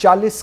40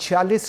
40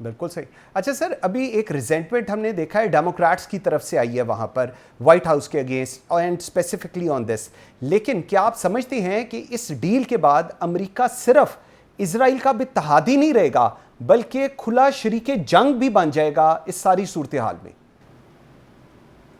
بالکل صحیح. اچھا سر, ابھی ایک ریزنٹمنٹ ہم نے دیکھا ہے ڈیموکریٹس کی طرف سے آئی ہے وہاں پر وائٹ ہاؤس کے اگینسٹ اینڈ اسپیسیفکلی آن دس, لیکن کیا آپ سمجھتے ہیں کہ اس ڈیل کے بعد امریکہ صرف اسرائیل کا اتحادی نہیں رہے گا بلکہ کھلا شریک جنگ بھی بن جائے گا اس ساری صورتحال میں؟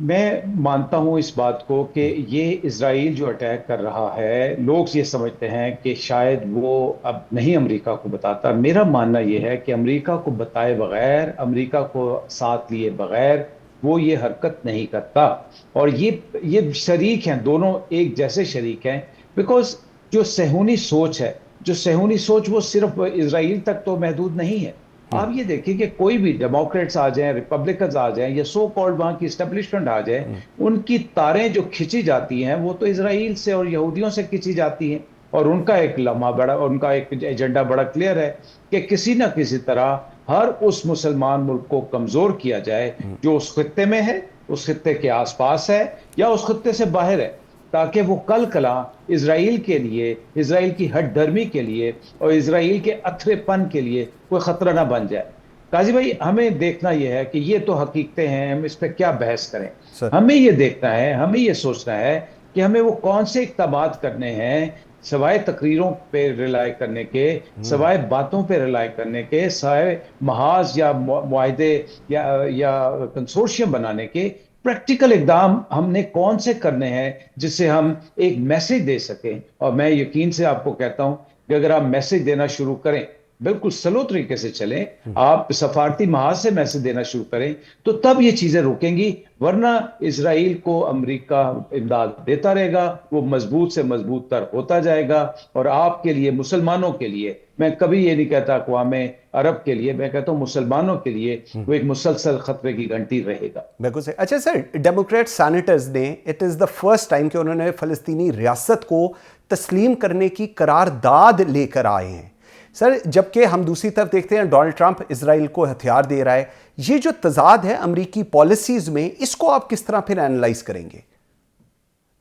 میں مانتا ہوں اس بات کو کہ یہ اسرائیل جو اٹیک کر رہا ہے, لوگ یہ سمجھتے ہیں کہ شاید وہ اب نہیں امریکہ کو بتاتا. میرا ماننا یہ ہے کہ امریکہ کو بتائے بغیر, امریکہ کو ساتھ لیے بغیر وہ یہ حرکت نہیں کرتا. اور یہ شریک ہیں, دونوں ایک جیسے شریک ہیں, بیکاز جو صہیونی سوچ ہے, جو صہیونی سوچ وہ صرف اسرائیل تک تو محدود نہیں ہے. آپ یہ دیکھیں کہ کوئی بھی ڈیموکریٹس آ جائیں, ریپبلکنز آ جائیں, یا سو کالڈ وہاں کی اسٹیبلشمنٹ آ جائے, ان کی تاریں جو کھینچی جاتی ہیں وہ تو اسرائیل سے اور یہودیوں سے کھینچی جاتی ہیں. اور ان کا ایک لمحہ بڑا, ان کا ایک ایجنڈا بڑا کلیئر ہے کہ کسی نہ کسی طرح ہر اس مسلمان ملک کو کمزور کیا جائے جو اس خطے میں ہے, اس خطے کے آس پاس ہے, یا اس خطے سے باہر ہے, تاکہ وہ کل کلا اسرائیل کے لیے, اسرائیل کی ہٹ دھرمی کے لیے اور اسرائیل کے اتھرے پن کے لیے کوئی خطرہ نہ بن جائے. قاضی بھائی, ہمیں دیکھنا یہ ہے کہ یہ تو حقیقتیں ہیں, ہم اس پہ کیا بحث کریں. ہمیں یہ دیکھنا ہے, ہمیں یہ سوچنا ہے کہ ہمیں وہ کون سے اقدامات کرنے ہیں سوائے تقریروں پہ ریلائی کرنے کے, سوائے باتوں پہ ریلائی کرنے کے, سوائے محاذ یا معاہدے یا کنسورشیم بنانے کے. پریکٹیکل اقدام ہم نے کون سے کرنے ہیں جس سے ہم ایک میسج دے سکیں. اور میں یقین سے آپ کو کہتا ہوں کہ اگر آپ میسج دینا شروع کریں, بالکل سلو طریقے سے چلیں, آپ سفارتی محاذ سے میسج دینا شروع کریں, تو تب یہ چیزیں رکیں گی. ورنہ اسرائیل کو امریکہ امداد دیتا رہے گا, وہ مضبوط سے مضبوط تر ہوتا جائے گا. اور آپ کے لیے, مسلمانوں کے لیے, میں کبھی یہ نہیں کہتا اقوام عرب کے لیے, میں کہتا ہوں مسلمانوں کے لیے وہ ایک مسلسل خطرے کی گھنٹی رہے گا. بالکل صحیح. اچھا سر, ڈیموکریٹ سینیٹرز نے it is the first time کہ انہوں نے فلسطینی ریاست کو تسلیم کرنے کی قرارداد لے کر آئے ہیں سر, جبکہ ہم دوسری طرف دیکھتے ہیں ڈونلڈ ٹرمپ اسرائیل کو ہتھیار دے رہا ہے. یہ جو تضاد ہے امریکی پالیسیز میں, اس کو آپ کس طرح پھر اینالائز کریں گے؟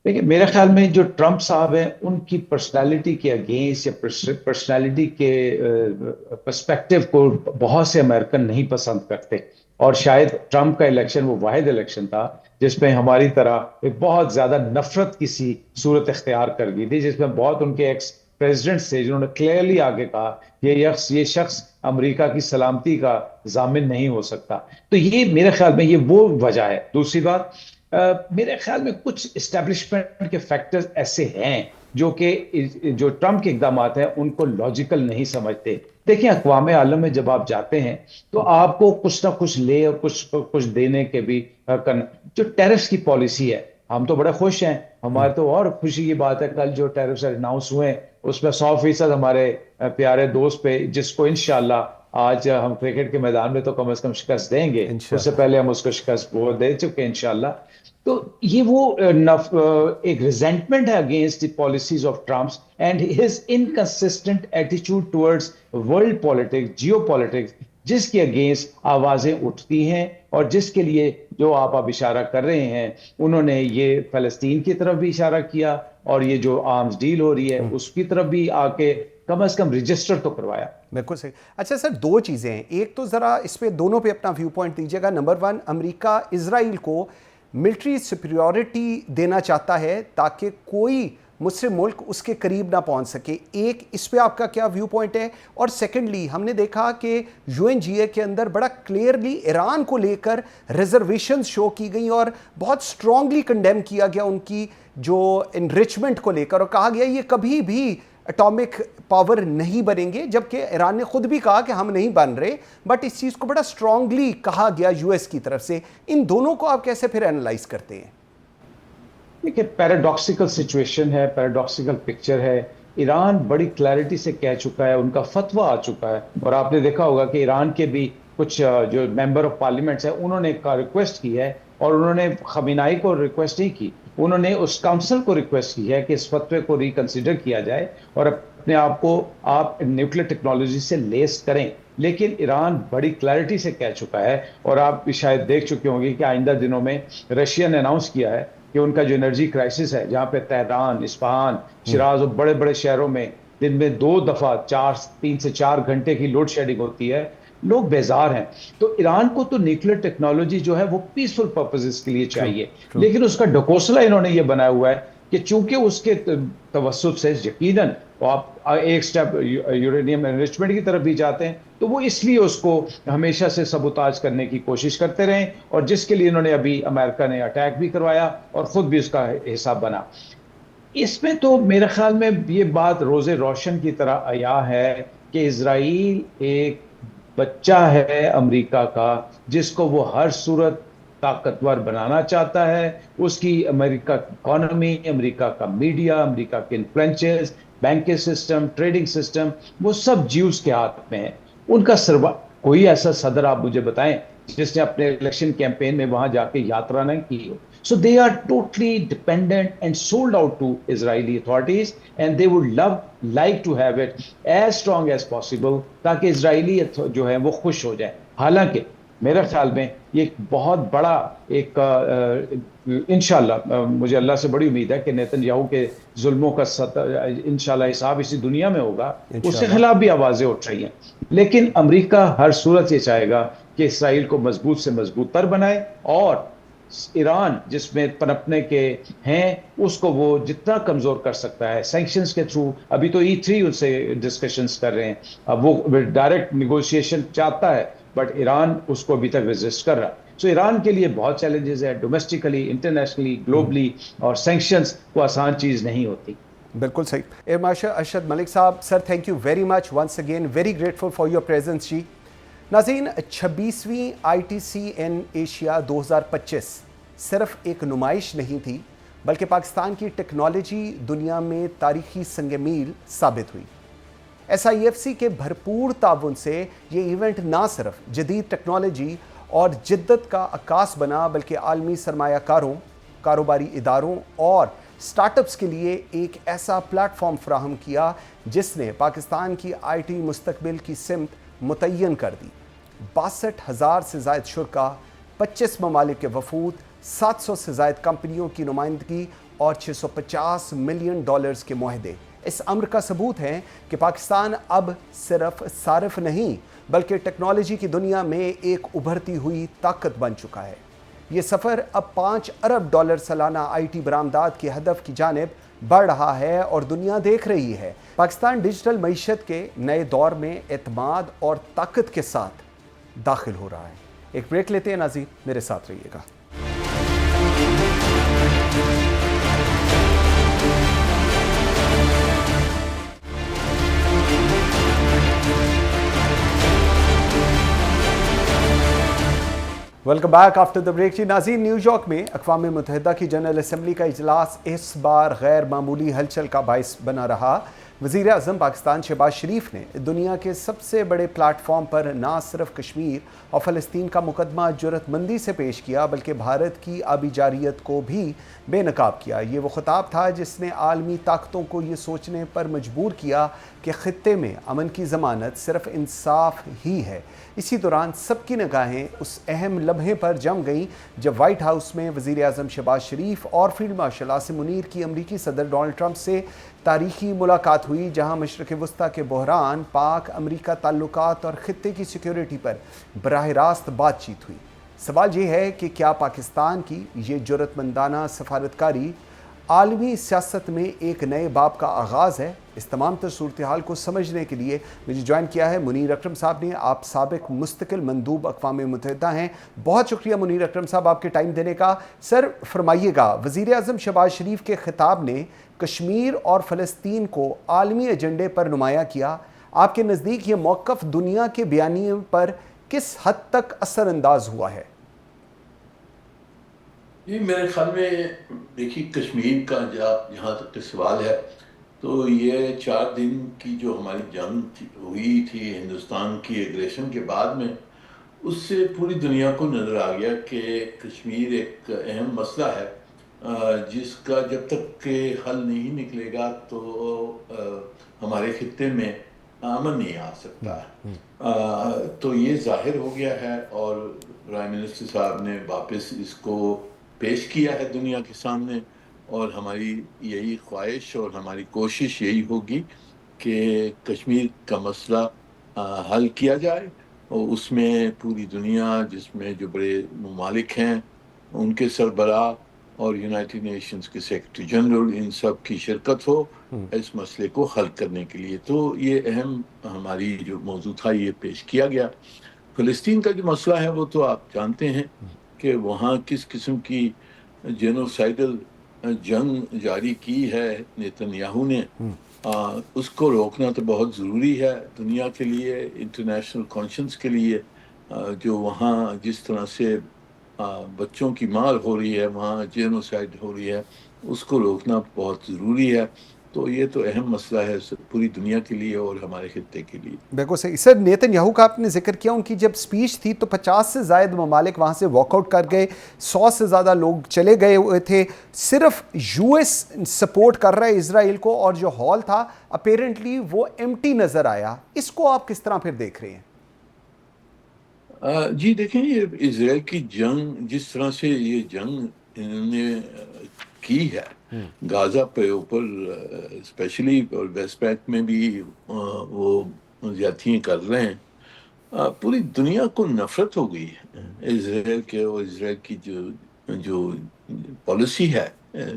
دیکھیں, میرے خیال میں جو ٹرمپ صاحب ہیں ان کی پرسنالٹی کے اگینسٹ یا پرسنالٹی کے پرسپیکٹو کو بہت سے امریکن نہیں پسند کرتے. اور شاید ٹرمپ کا الیکشن وہ واحد الیکشن تھا جس میں ہماری طرح ایک بہت زیادہ نفرت کی سی صورت اختیار کر گئی تھی, جس میں بہت ان کے ایکس پریزیڈنٹ سے جنہوں نے کلیئرلی آگے کہا یہ شخص امریکہ کی سلامتی کا ضامن نہیں ہو سکتا. تو یہ میرے خیال میں یہ وہ وجہ ہے. دوسری بات, میرے خیال میں کچھ اسٹیبلشمنٹ کے فیکٹرز ایسے ہیں جو ٹرمپ کے اقدامات ہیں ان کو لاجیکل نہیں سمجھتے. دیکھیں, اقوام عالم میں جب آپ جاتے ہیں تو آپ کو کچھ نہ کچھ لے اور کچھ دینے کے بھی کرنا. جو ٹیرفز کی پالیسی ہے, ہم تو بڑے خوش ہیں, ہمارے تو اور خوشی کی بات ہے, کل جو ٹیرفز اناؤنس ہوئے اس میں 100% ہمارے پیارے دوست پہ, جس کو انشاءاللہ آج ہم کرکٹ کے میدان میں تو کم از کم شکست دیں گے, اس سے پہلے ہم اس کو شکست وہ دے چکے ہیں انشاءاللہ. تو یہ وہ ایک ریزنٹمنٹ ہے against the policies of Trump's and his inconsistent ایٹیچیوڈ towards world politics, geopolitics, جس کے اگینسٹ آوازیں اٹھتی ہیں. اور جس کے لیے جو آپ اب اشارہ کر رہے ہیں, انہوں نے یہ فلسطین کی طرف بھی اشارہ کیا, اور یہ جو آرمز ڈیل ہو رہی ہے اس کی طرف بھی آ کے کم از کم رجسٹر تو کروایا. بالکل صحیح. اچھا سر, دو چیزیں ہیں, ایک تو ذرا اس پہ دونوں پہ اپنا ویو پوائنٹ دیجیے گا. نمبر 1, امریکہ اسرائیل کو ملٹری سپیریورٹی دینا چاہتا ہے تاکہ کوئی مسلم ملک اس کے قریب نہ پہنچ سکے. ایک اس پہ آپ کا کیا ویو پوائنٹ ہے؟ اور سیکنڈلی, ہم نے دیکھا کہ UN کے اندر بڑا کلیئرلی ایران کو لے کر ریزرویشنز شو کی گئیں اور بہت سٹرونگلی کنڈیم کیا گیا ان کی جو انریچمنٹ کو لے کر, اور کہا گیا یہ کبھی بھی اٹامک پاور نہیں بنیں گے, جبکہ ایران نے خود بھی کہا کہ ہم نہیں بن رہے, بٹ اس چیز کو بڑا سٹرونگلی کہا گیا US کی طرف سے. ان دونوں کو آپ کیسے پھر اینالائز کرتے ہیں؟ دیکھیں, پیراڈاکسیکل سچویشن ہے, پیراڈاکسیکل پکچر ہے. ایران بڑی کلیئرٹی سے کہہ چکا ہے, ان کا فتویٰ آ چکا ہے, اور آپ نے دیکھا ہوگا کہ ایران کے بھی کچھ جو ممبر آف پارلیمنٹس ہیں انہوں نے ریکویسٹ کی ہے, اور انہوں نے خامنائی کو ریکویسٹ نہیں کی, انہوں نے اس کاؤنسل کو ریکویسٹ کی ہے کہ اس فتوے کو ریکنسیڈر کیا جائے اور اپنے آپ کو آپ نیوکلیر ٹیکنالوجی سے لیس کریں. لیکن ایران بڑی کلیئرٹی سے کہہ چکا ہے, اور آپ بھی شاید دیکھ چکے ہوں گے کہ آئندہ دنوں میں رشیا نے اناؤنس کیا ہے کہ ان کا جو انرجی کرائسس ہے, جہاں پہ تہران, اصفہان, شیراز اور بڑے بڑے شہروں میں دن میں 2 دفعہ 3 سے 4 گھنٹے کی لوڈ شیڈنگ ہوتی ہے, لوگ بیزار ہیں. تو ایران کو تو نیوکلیر ٹیکنالوجی جو ہے وہ پیسفل پرپزز کے لیے ٹرو چاہیے، ٹرو لیکن اس کا ڈھکوسلا انہوں نے یہ بنایا ہوا ہے کہ چونکہ اس کے توسط سے یقیناً آپ ایک سٹیپ یورینیم انرچمنٹ کی طرف بھی جاتے ہیں، تو وہ اس لیے اس کو ہمیشہ سے سبوتاج کرنے کی کوشش کرتے رہے، اور جس کے لیے انہوں نے ابھی امریکہ نے اٹیک بھی کروایا اور خود بھی اس کا حصہ بنا. اس میں تو میرے خیال میں یہ بات روز روشن کی طرح عیاں ہے کہ اسرائیل ایک بچہ ہے امریکہ کا، جس کو وہ ہر صورت طاقتور بنانا چاہتا ہے. اس کی امریکہ کی اکانومی، امریکہ کا میڈیا، امریکہ کے influences, banking system, trading system, وہ سب جیوز کے ہاتھ میں ہے. ان کا کوئی ایسا صدر آپ مجھے بتائیں جس نے اپنے الیکشن کیمپین میں وہاں جا کے یاترا نہ کی ہو. So they are totally dependent and sold out to Israeli authorities, and they would like to have it as strong as possible تاکہ اسرائیلی جو ہے وہ خوش ہو جائے. حالانکہ میرے خیال میں یہ ایک بہت بڑا ایک انشاءاللہ مجھے اللہ سے بڑی امید ہے کہ نیتن یاہو کے ظلموں کا انشاءاللہ حساب اسی دنیا میں ہوگا. اس کے انشاءاللہ. خلاف بھی آوازیں اٹھ رہی ہیں، لیکن امریکہ ہر صورت یہ چاہے گا کہ اسرائیل کو مضبوط سے مضبوط تر بنائے، اور ایران جس میں پنپنے کے ہیں اس کو وہ جتنا کمزور کر سکتا ہے سینکشنز کے تھرو. ابھی تو E3 ان سے ڈسکشنز کر رہے ہیں، اب وہ ڈائریکٹ نیگوشیشن چاہتا ہے، بٹ ایران اس کو ابھی تک ریزسٹ کر رہا. سو ایران کے لیے بہت چیلنجز ہے ڈومیسٹکلی، انٹرنیشنلی، گلوبلی، اور سینکشنز کو آسان چیز نہیں ہوتی. بالکل صحیح. Air marshal Arshad Malik sahib, sir thank you very much once again, very grateful for your presence جی. ناظرین، 26ویں ITC ایشیا 2025 صرف ایک نمائش نہیں تھی، بلکہ پاکستان کی ٹیکنالوجی دنیا میں تاریخی سنگ میل ثابت ہوئی. SIFC کے بھرپور تعاون سے یہ ایونٹ نہ صرف جدید ٹیکنالوجی اور جدت کا عکاس بنا، بلکہ عالمی سرمایہ کاروں، کاروباری اداروں اور سٹارٹ اپس کے لیے ایک ایسا پلیٹ فارم فراہم کیا جس نے پاکستان کی IT مستقبل کی سمت متعین کر دی. 62,000 سے زائد شرکا، 25 ممالک کے وفود، 700 سے زائد کمپنیوں کی نمائندگی اور $650 ملین کے معاہدے اس امر کا ثبوت ہیں کہ پاکستان اب صرف صارف نہیں بلکہ ٹیکنالوجی کی دنیا میں ایک ابھرتی ہوئی طاقت بن چکا ہے. یہ سفر اب $5 ارب سالانہ IT برآمدات کے ہدف کی جانب بڑھ رہا ہے، اور دنیا دیکھ رہی ہے پاکستان ڈیجیٹل معیشت کے نئے دور میں اعتماد اور طاقت کے ساتھ داخل ہو رہا ہے. ایک بریک لیتے ہیں ناظرین، میرے ساتھ رہیے گا. Welcome back after the break. جی ناظرین، نیو یارک میں اقوام متحدہ کی جنرل اسمبلی کا اجلاس اس بار غیر معمولی ہلچل کا باعث بنا رہا. وزیر اعظم پاکستان شہباز شریف نے دنیا کے سب سے بڑے پلیٹ فارم پر نہ صرف کشمیر اور فلسطین کا مقدمہ جرأت مندی سے پیش کیا بلکہ بھارت کی آبی جارحیت کو بھی بے نقاب کیا. یہ وہ خطاب تھا جس نے عالمی طاقتوں کو یہ سوچنے پر مجبور کیا کہ خطے میں امن کی ضمانت صرف انصاف ہی ہے. اسی دوران سب کی نگاہیں اس اہم لمحے پر جم گئیں جب وائٹ ہاؤس میں وزیر اعظم شہباز شریف اور فیلڈ مارشل عاصم منیر کی امریکی صدر ڈونلڈ ٹرمپ سے تاریخی ملاقات ہوئی، جہاں مشرق وسطیٰ کے بحران، پاک امریکہ تعلقات اور خطے کی سیکیورٹی پر براہ راست بات چیت ہوئی. سوال یہ ہے کہ کیا پاکستان کی یہ جرأت مندانہ سفارتکاری عالمی سیاست میں ایک نئے باب کا آغاز ہے؟ اس تمام تر صورتحال کو سمجھنے کے لیے مجھے جوائن کیا ہے منیر اکرم صاحب نے. آپ سابق مستقل مندوب اقوام متحدہ ہیں. بہت شکریہ منیر اکرم صاحب آپ کے ٹائم دینے کا. سر فرمائیے گا، وزیر اعظم شہباز شریف کے خطاب نے کشمیر اور فلسطین کو عالمی ایجنڈے پر نمایاں کیا. آپ کے نزدیک یہ موقف دنیا کے بیانیے پر کس حد تک اثر انداز ہوا ہے؟ یہ میرے خیال میں دیکھیے، کشمیر کا جہاں تک سوال ہے تو یہ 4 دن کی جو ہماری جنگ ہوئی تھی ہندوستان کی ایگریشن کے بعد میں، اس سے پوری دنیا کو نظر آ گیا کہ کشمیر ایک اہم مسئلہ ہے جس کا جب تک کہ حل نہیں نکلے گا تو ہمارے خطے میں امن نہیں آ سکتا. تو یہ ظاہر ہو گیا ہے، اور پرائم منسٹر صاحب نے واپس اس کو پیش کیا ہے دنیا کے سامنے، اور ہماری یہی خواہش اور ہماری کوشش یہی ہوگی کہ کشمیر کا مسئلہ حل کیا جائے. اور اس میں پوری دنیا، جس میں جو بڑے ممالک ہیں ان کے سربراہ اور یونائٹڈ نیشنز کے سیکرٹری جنرل، ان سب کی شرکت ہو اس مسئلے کو حل کرنے کے لیے. تو یہ اہم ہماری جو موضوع تھا یہ پیش کیا گیا. فلسطین کا جو مسئلہ ہے وہ تو آپ جانتے ہیں کہ وہاں کس قسم کی جینوسائیڈل جنگ جاری کی ہے نیتن یاہو نے. اس کو روکنا تو بہت ضروری ہے دنیا کے لیے، انٹرنیشنل کانشنس کے لیے. جو وہاں جس طرح سے بچوں کی مار ہو رہی ہے، وہاں جینوسائیڈ ہو رہی ہے، اس کو روکنا بہت ضروری ہے. تو یہ تو اہم مسئلہ ہے پوری دنیا کے لیے اور ہمارے خطے کے لیے. بالکل صحیح سر. نیتن یاہو کا آپ نے ذکر کیا، ان کی جب سپیچ تھی تو 50 سے زائد ممالک وہاں سے واک آؤٹ کر گئے، 100 سے زیادہ لوگ چلے گئے ہوئے تھے. صرف یو ایس سپورٹ کر رہا ہے اسرائیل کو، اور جو ہال تھا اپیرنٹلی وہ ایمٹی نظر آیا. اس کو آپ کس طرح پھر دیکھ رہے ہیں؟ جی دیکھیں، یہ اسرائیل کی جنگ، جس طرح سے یہ جنگ انہوں نے کی ہے غازہ پہ اوپر اسپیشلی، اور ویسٹ بینک میں بھی وہ زیادتیاں کر رہے ہیں. پوری دنیا کو نفرت ہو گئی ہے اسرائیل کے، اور اسرائیل کی جو پالیسی ہے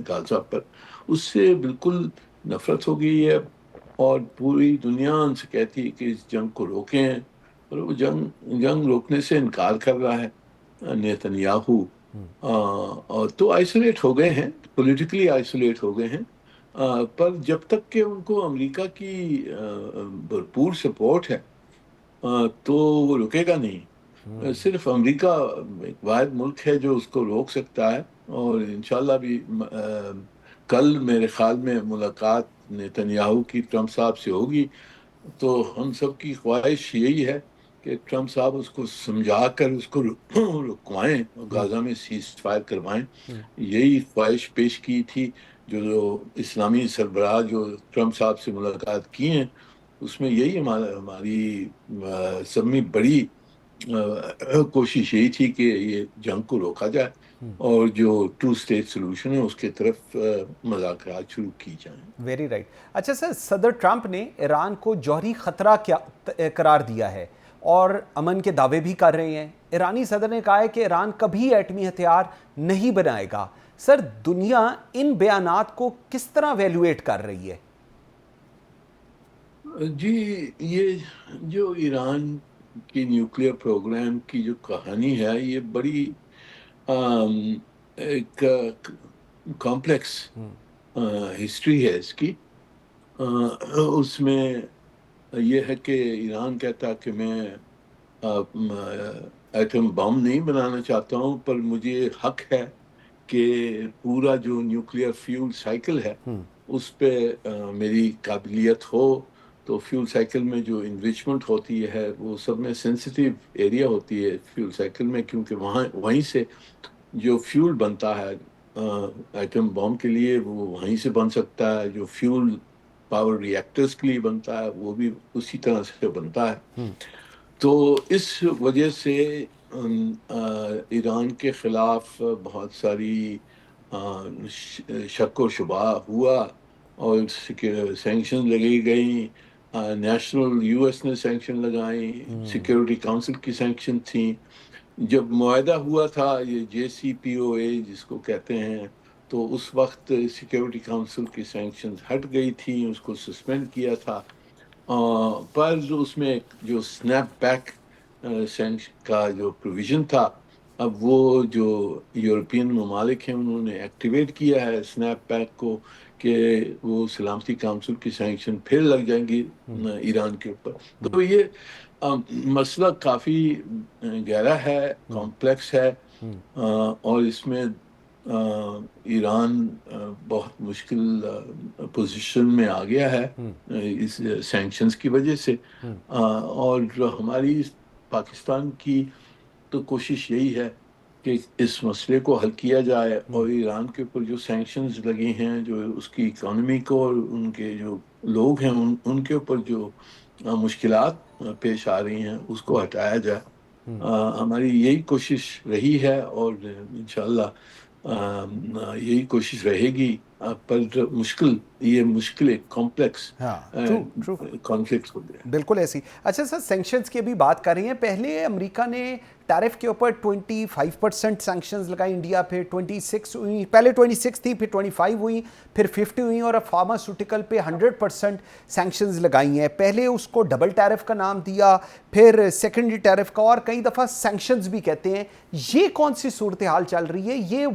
غازہ پر، اس سے بالکل نفرت ہو گئی ہے. اور پوری دنیا ان سے کہتی ہے کہ اس جنگ کو روکیں، اور وہ جنگ روکنے سے انکار کر رہا ہے نیتن یاہو. اور تو آئسولیٹ ہو گئے ہیں، پولیٹیکلی آئسولیٹ ہو گئے ہیں. پر جب تک کہ ان کو امریکہ کی بھرپور سپورٹ ہے تو وہ رکے گا نہیں. صرف امریکہ ایک واحد ملک ہے جو اس کو روک سکتا ہے. اور انشاءاللہ بھی کل میرے خیال میں ملاقات نیتن یاہو کی ٹرمپ صاحب سے ہوگی. تو ہم سب کی خواہش یہی ہے کہ ٹرمپ صاحب اس کو سمجھا کر اس کو رکوائیں، غازہ میں سیز فائر کروائیں. یہی خواہش پیش کی تھی جو اسلامی سربراہ جو ٹرمپ صاحب سے ملاقات کی ہیں، اس میں یہی ہماری سب میں بڑی کوشش یہی تھی کہ یہ جنگ کو روکا جائے اور جو 2 اسٹیٹ سلوشن ہے اس کے طرف مذاکرات شروع کی جائیں. Very right. اچھا سر، صدر ٹرمپ نے ایران کو جوہری خطرہ قرار دیا ہے اور امن کے دعوے بھی کر رہے ہیں. ایرانی صدر نے کہا ہے کہ ایران کبھی ایٹمی ہتھیار نہیں بنائے گا. سر، دنیا ان بیانات کو کس طرح ویلیویٹ کر رہی ہے؟ جی، یہ جو ایران کی نیوکلیئر پروگرام کی جو کہانی ہے یہ بڑی ایک کمپلیکس ہسٹری ہے اس کی. اس میں یہ ہے کہ ایران کہتا کہ میں ایٹم بم نہیں بنانا چاہتا ہوں، پر مجھے حق ہے کہ پورا جو نیوکلیئر فیول سائیکل ہے اس پہ میری قابلیت ہو. تو فیول سائیکل میں جو انریچمنٹ ہوتی ہے وہ سب میں سینسیٹیو ایریا ہوتی ہے فیول سائیکل میں، کیونکہ وہیں سے جو فیول بنتا ہے ایٹم بم کے لیے وہ وہیں سے بن سکتا ہے. جو فیول پاور ری ایکٹرز کے لیے بنتا ہے وہ بھی اسی طرح سے بنتا ہے. تو اس وجہ سے ایران کے خلاف بہت ساری شک و شبہ ہوا اور سینکشن لگی گئیں. نیشنل یو ایس نے سینکشن لگائیں، سیکیورٹی کاؤنسل کی سینکشن تھیں. جب معاہدہ ہوا تھا یہ JCPOA جس کو کہتے ہیں، تو اس وقت سیکیورٹی کاؤنسل کی سینکشن ہٹ گئی تھی، اس کو سسپینڈ کیا تھا. پر اس میں جو سنیپ بیک کا جو پروویژن تھا، اب وہ جو یورپین ممالک ہیں انہوں نے ایکٹیویٹ کیا ہے سنیپ بیک کو کہ وہ سلامتی کونسل کی سینکشن پھر لگ جائیں گی ایران کے اوپر. تو یہ مسئلہ کافی گہرا ہے، کمپلیکس ہے، اور اس میں ایران بہت مشکل پوزیشن میں آ گیا ہے اس سینکشنز کی وجہ سے. اور ہماری پاکستان کی تو کوشش یہی ہے کہ اس مسئلے کو حل کیا جائے، اور ایران کے اوپر جو سینکشنز لگی ہیں، جو اس کی اکانومی کو اور ان کے جو لوگ ہیں ان کے اوپر جو مشکلات پیش آ رہی ہیں اس کو ہٹایا جائے. ہماری یہی کوشش رہی ہے اور انشاءاللہ یہی کوشش رہے گی پر مشکل، یہ مشکل ایک کمپلیکس ہاں ٹرو ٹرو کانفلکٹ ہو گیا. بالکل ایسی. اچھا سر سینکشنز کی بھی بات کر رہی ہیں. پہلے امریکہ نے ٹیرف کے اوپر 25% سینکشنز لگائی انڈیا پہ، 26 ہوئی، پہلے 26 تھی، پھر 25 ہوئی، پھر 50 ہوئی، اور اب فارماسیوٹیکل پہ 100% سینکشنز لگائی ہیں. پہلے اس کو ڈبل ٹیرف کا نام دیا، پھر سیکنڈری ٹیرف کا، اور کئی دفعہ سینکشنز بھی کہتے ہیں. یہ کون سی صورتحال چل رہی ہے؟ یہ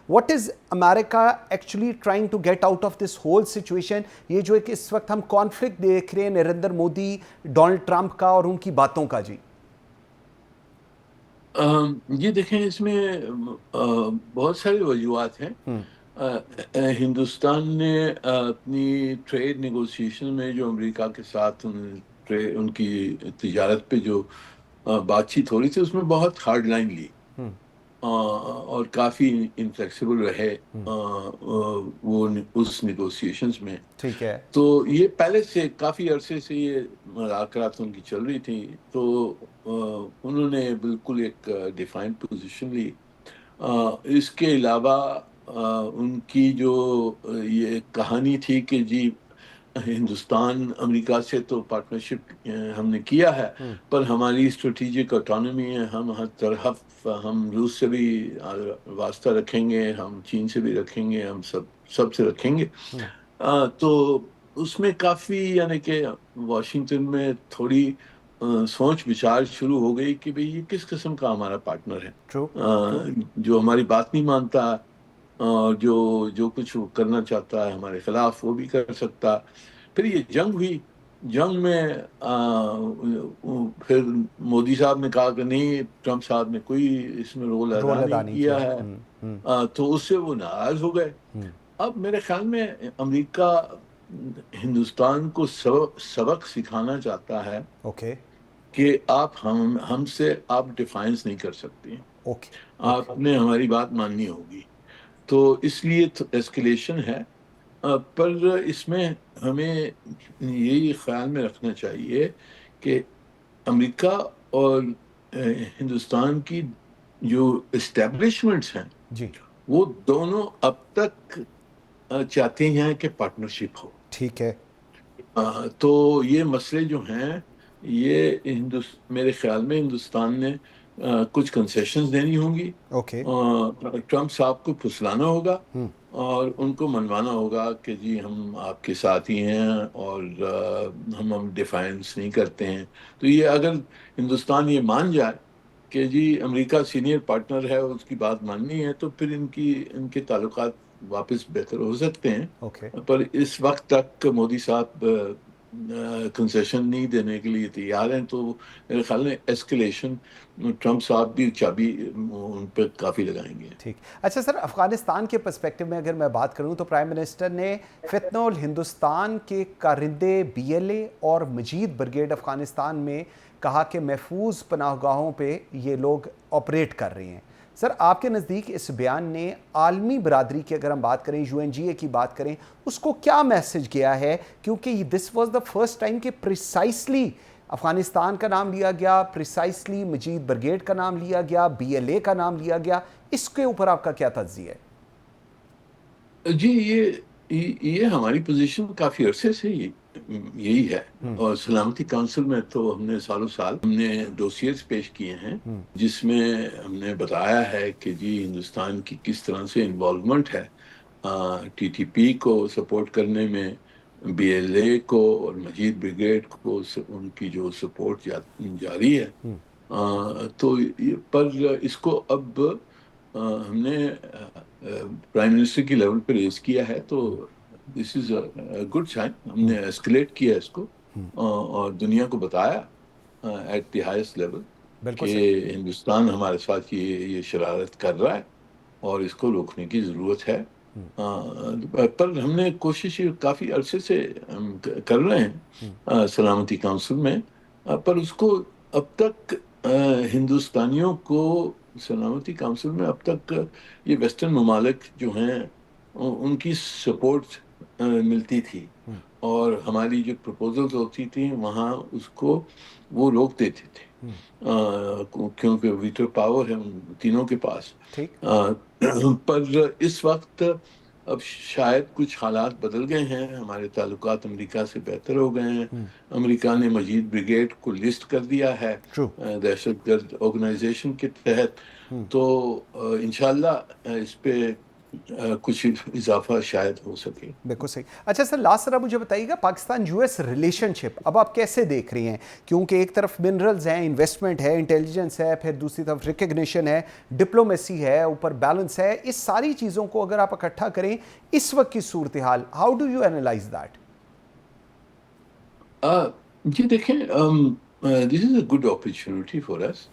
what is America actually trying to get out of this whole situation؟ یہ جو ایک اس وقت ہم کانفلکٹ دیکھ رہے ہیں نریندر مودی، ڈونلڈ ٹرمپ کا اور ان کی باتوں کا. جی یہ دیکھیں، اس میں بہت ساری وجوہات ہیں. ہندوستان نے اپنی ٹریڈ نیگوسیشن میں جو امریکہ کے ساتھ ان کی تجارت پہ جو بات چیت ہو رہی تھی، اس میں بہت ہارڈ لائن لی اور کافی انفلیکسیبل رہے وہ اس نیگوسیشنز میں. ٹھیک ہے. تو یہ پہلے سے کافی عرصے سے یہ مذاکرات ان کی چل رہی تھی، تو انہوں نے بالکل ایک ڈیفائنڈ پوزیشن لی. اس کے علاوہ ان کی جو یہ کہانی تھی کہ جی ہندوستان امریکہ سے تو پارٹنرشپ ہم نے کیا ہے، پر ہماری اسٹریٹجک آٹونومی ہے، ہم ہر طرف، ہم روس سے بھی واسطہ رکھیں گے، ہم چین سے بھی رکھیں گے، ہم سب سے رکھیں گے. تو اس میں کافی یعنی کہ واشنگٹن میں تھوڑی سوچ بچار شروع ہو گئی کہ بھئی یہ کس قسم کا ہمارا پارٹنر ہے، جو ہماری بات نہیں مانتا، اور جو کچھ وہ کرنا چاہتا ہے ہمارے خلاف وہ بھی کر سکتا. پھر یہ جنگ ہوئی. جنگ میں پھر مودی صاحب نے کہا کہ نہیں، ٹرمپ صاحب نے کوئی اس میں رول ادا نہیں کیا ہے، تو اس سے وہ ناراض ہو گئے. اب میرے خیال میں امریکہ ہندوستان کو سبق سکھانا چاہتا ہے کہ آپ ہم سے آپ ڈیفائنس نہیں کر سکتے، آپ نے ہماری بات ماننی ہوگی. تو اس لیے ایسکیلیشن ہے. پر اس میں ہمیں یہی خیال میں رکھنا چاہیے کہ امریکہ اور ہندوستان کی جو اسٹیبلشمنٹس ہیں جی وہ دونوں اب تک چاہتے ہیں کہ پارٹنرشپ ہو. ٹھیک ہے. تو یہ مسئلے جو ہیں یہ میرے خیال میں ہندوستان نے کچھ کنسیشنز دینی ہوں گی، ٹرمپ صاحب کو پھسلانا ہوگا اور ان کو منوانا ہوگا کہ جی ہم آپ کے ساتھ ہی ہیں اور ہم ڈیفائنس نہیں کرتے ہیں. تو یہ اگر ہندوستان یہ مان جائے کہ جی امریکہ سینئر پارٹنر ہے، اس کی بات ماننی ہے، تو پھر ان کے تعلقات واپس بہتر ہو سکتے ہیں. پر اس وقت تک مودی صاحب کنسیشن نہیں دینے کے لیے تیار ہیں، تو میرے خیال میں ایسکیلیشن ٹرمپ صاحب بھی چابی ان پہ کافی لگائیں گے. ٹھیک. اچھا سر، افغانستان کے پرسپیکٹو میں اگر میں بات کروں تو پرائم منسٹر نے فتنہ الہندوستان کے کارندے BLA اور مجید بریگیڈ افغانستان میں کہا کہ محفوظ پناہ گاہوں پہ یہ لوگ آپریٹ کر رہے ہیں. سر آپ کے نزدیک اس بیان نے عالمی برادری کی اگر ہم بات کریں، UNGA کی بات کریں، اس کو کیا میسج گیا ہے؟ کیونکہ this was the first time کہ پریسائسلی افغانستان کا نام لیا گیا، پریسائسلی مجید بریگیڈ کا نام لیا گیا، BLA کا نام لیا گیا. اس کے اوپر آپ کا کیا تجزیہ ہے؟ جی یہ ہماری پوزیشن کافی عرصے سے یہی ہے، اور سلامتی کونسل میں تو ہم نے سالوں سال ہم نے ڈوسیئرز پیش کیے ہیں جس میں ہم نے بتایا ہے کہ جی ہندوستان کی کس طرح سے انوالومنٹ ہے TTP کو سپورٹ کرنے میں، BLA کو اور مجید بریگیڈ کو ان کی جو سپورٹ جاری ہے. تو پر اس کو اب ہم نے پرائم منسٹر کی لیول پہ ریز کیا ہے، تو دس از اے گڈ سائن. ہم نے ایسکلیٹ کیا اس کو اور دنیا کو بتایا ایٹ دی ہائیسٹ لیول کہ ہندوستان ہمارے ساتھ یہ شرارت کر رہا ہے اور اس کو روکنے کی ضرورت ہے. پر ہم نے کوشش کافی عرصے سے کر رہے ہیں سلامتی کونسل میں، پر اس کو اب تک ہندوستانیوں کو سلامتی کونسل میں اب تک یہ ویسٹرن ممالک جو ہیں ان کی سپورٹ ملتی تھی، اور ہماری جو پروپوزلز ہوتی تھیں وہاں اس کو وہ روک دیتے تھے کیونکہ ویٹو پاور ہے ان تینوں کے پاس. پر اس وقت اب شاید کچھ حالات بدل گئے ہیں، ہمارے تعلقات امریکہ سے بہتر ہو گئے ہیں، امریکہ نے مجید بریگیڈ کو لسٹ کر دیا ہے ٹرو. دہشت گرد آرگنائزیشن کے تحت، تو انشاءاللہ اس پہ کچھ اضافہ شاید ہو سکے. بالکل صحیح. اچھا سر، لاسٹ ذرا مجھے بتائیے گا پاکستان یو ایس ریلیشن شپ اب آپ کیسے دیکھ رہی ہیں؟ کیونکہ ایک طرف منرلز ہیں، انویسٹمنٹ ہے، انٹیلیجنس ہے، پھر دوسری طرف ریکگنیشن ہے، ڈپلومیسی ہے، اوپر بیلنس ہے. اس ساری چیزوں کو اگر آپ اکٹھا کریں اس وقت کی صورتحال، how do you analyse that? جی دیکھیں، this is a good opportunity for us.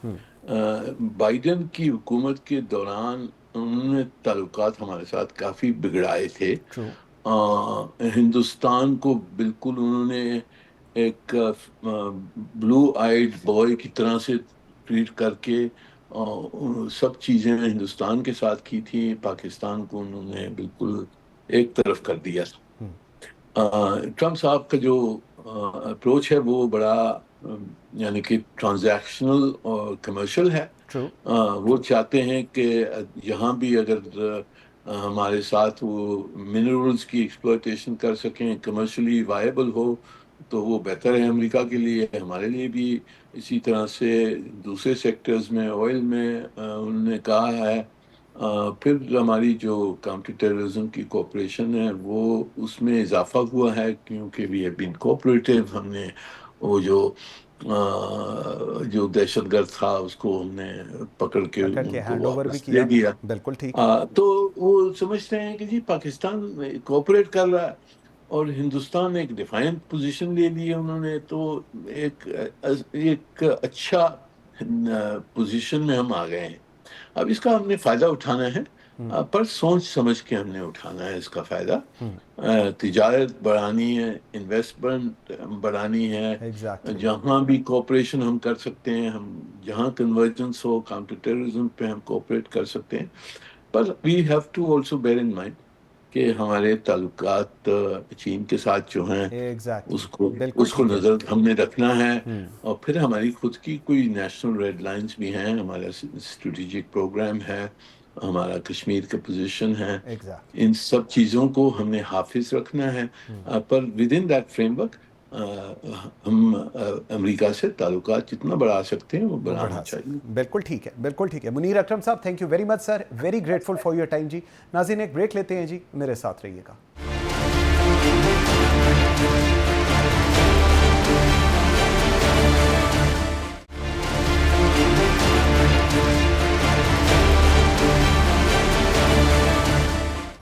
Biden کی حکومت کے دوران انہوں نے تعلقات ہمارے ساتھ کافی بگڑائے تھے. ٹرو. ہندوستان کو بالکل انہوں نے ایک بلو آئیڈ بوائے کی طرح سے ٹریٹ کر کے سب چیزیں ہندوستان کے ساتھ کی تھی، پاکستان کو انہوں نے بالکل ایک طرف کر دیا. ٹرمپ صاحب کا جو اپروچ ہے وہ بڑا یعنی کہ ٹرانزیکشنل اور کمرشل ہے. ٹرو. وہ چاہتے ہیں کہ یہاں بھی اگر ہمارے ساتھ وہ منرلز کی ایکسپلوٹیشن کر سکیں، کمرشلی وائبل ہو، تو وہ بہتر ہے امریکہ کے لیے، ہمارے لیے بھی. اسی طرح سے دوسرے سیکٹرز میں، آئل میں انہوں نے کہا ہے. پھر ہماری جو کاؤنٹر ٹیررزم کی کوپریشن ہے وہ اس میں اضافہ ہوا ہے، کیونکہ وی ہیو بین کوپریٹیو. ہم نے وہ جو دہشت گرد تھا اس کو ہم نے پکڑ کے ان کو ہینڈ اوور بھی واپس کیا. دے دیا. بالکل ٹھیک. تو وہ سمجھتے ہیں کہ جی پاکستان کوپریٹ کر رہا ہے اور ہندوستان ایک ڈیفائنٹ پوزیشن لے لی ہے انہوں نے، تو ایک اچھا پوزیشن میں ہم آ گئے ہیں. اب اس کا ہم نے فائدہ اٹھانا ہے، پر سوچ سمجھ کے ہم نے اٹھانا ہے اس کا فائدہ. تجارت بڑھانی ہے، انویسٹمنٹ بڑھانی ہے، جہاں بھی کوپریشن ہم کر سکتے ہیں، ہم جہاں کنورجنس ہو کاؤنٹر ٹیررزم پہ ہم کوپریٹ کر سکتے ہیں. پر we have to also bear in mind کہ ہمارے تعلقات چین کے ساتھ جو ہیں اس کو نظر ہم نے رکھنا ہے. اور پھر ہماری خود کی کوئی نیشنل ریڈ لائنز بھی ہیں، ہمارا اسٹریٹجک پروگرام ہے، ہمارا کشمیر کا پوزیشن ہے. ان سب چیزوں کو ہم نے حافظ رکھنا ہے. پر within that framework ہم امریکہ سے تعلقات جتنا بڑھا سکتے ہیں وہ بڑھانا چاہیے. بالکل ٹھیک ہے، بالکل ٹھیک ہے. Munir Akram sahib, thank you very much sir, very grateful for your time. جی ناظرین ایک بریک لیتے ہیں جی، میرے ساتھ رہیے گا.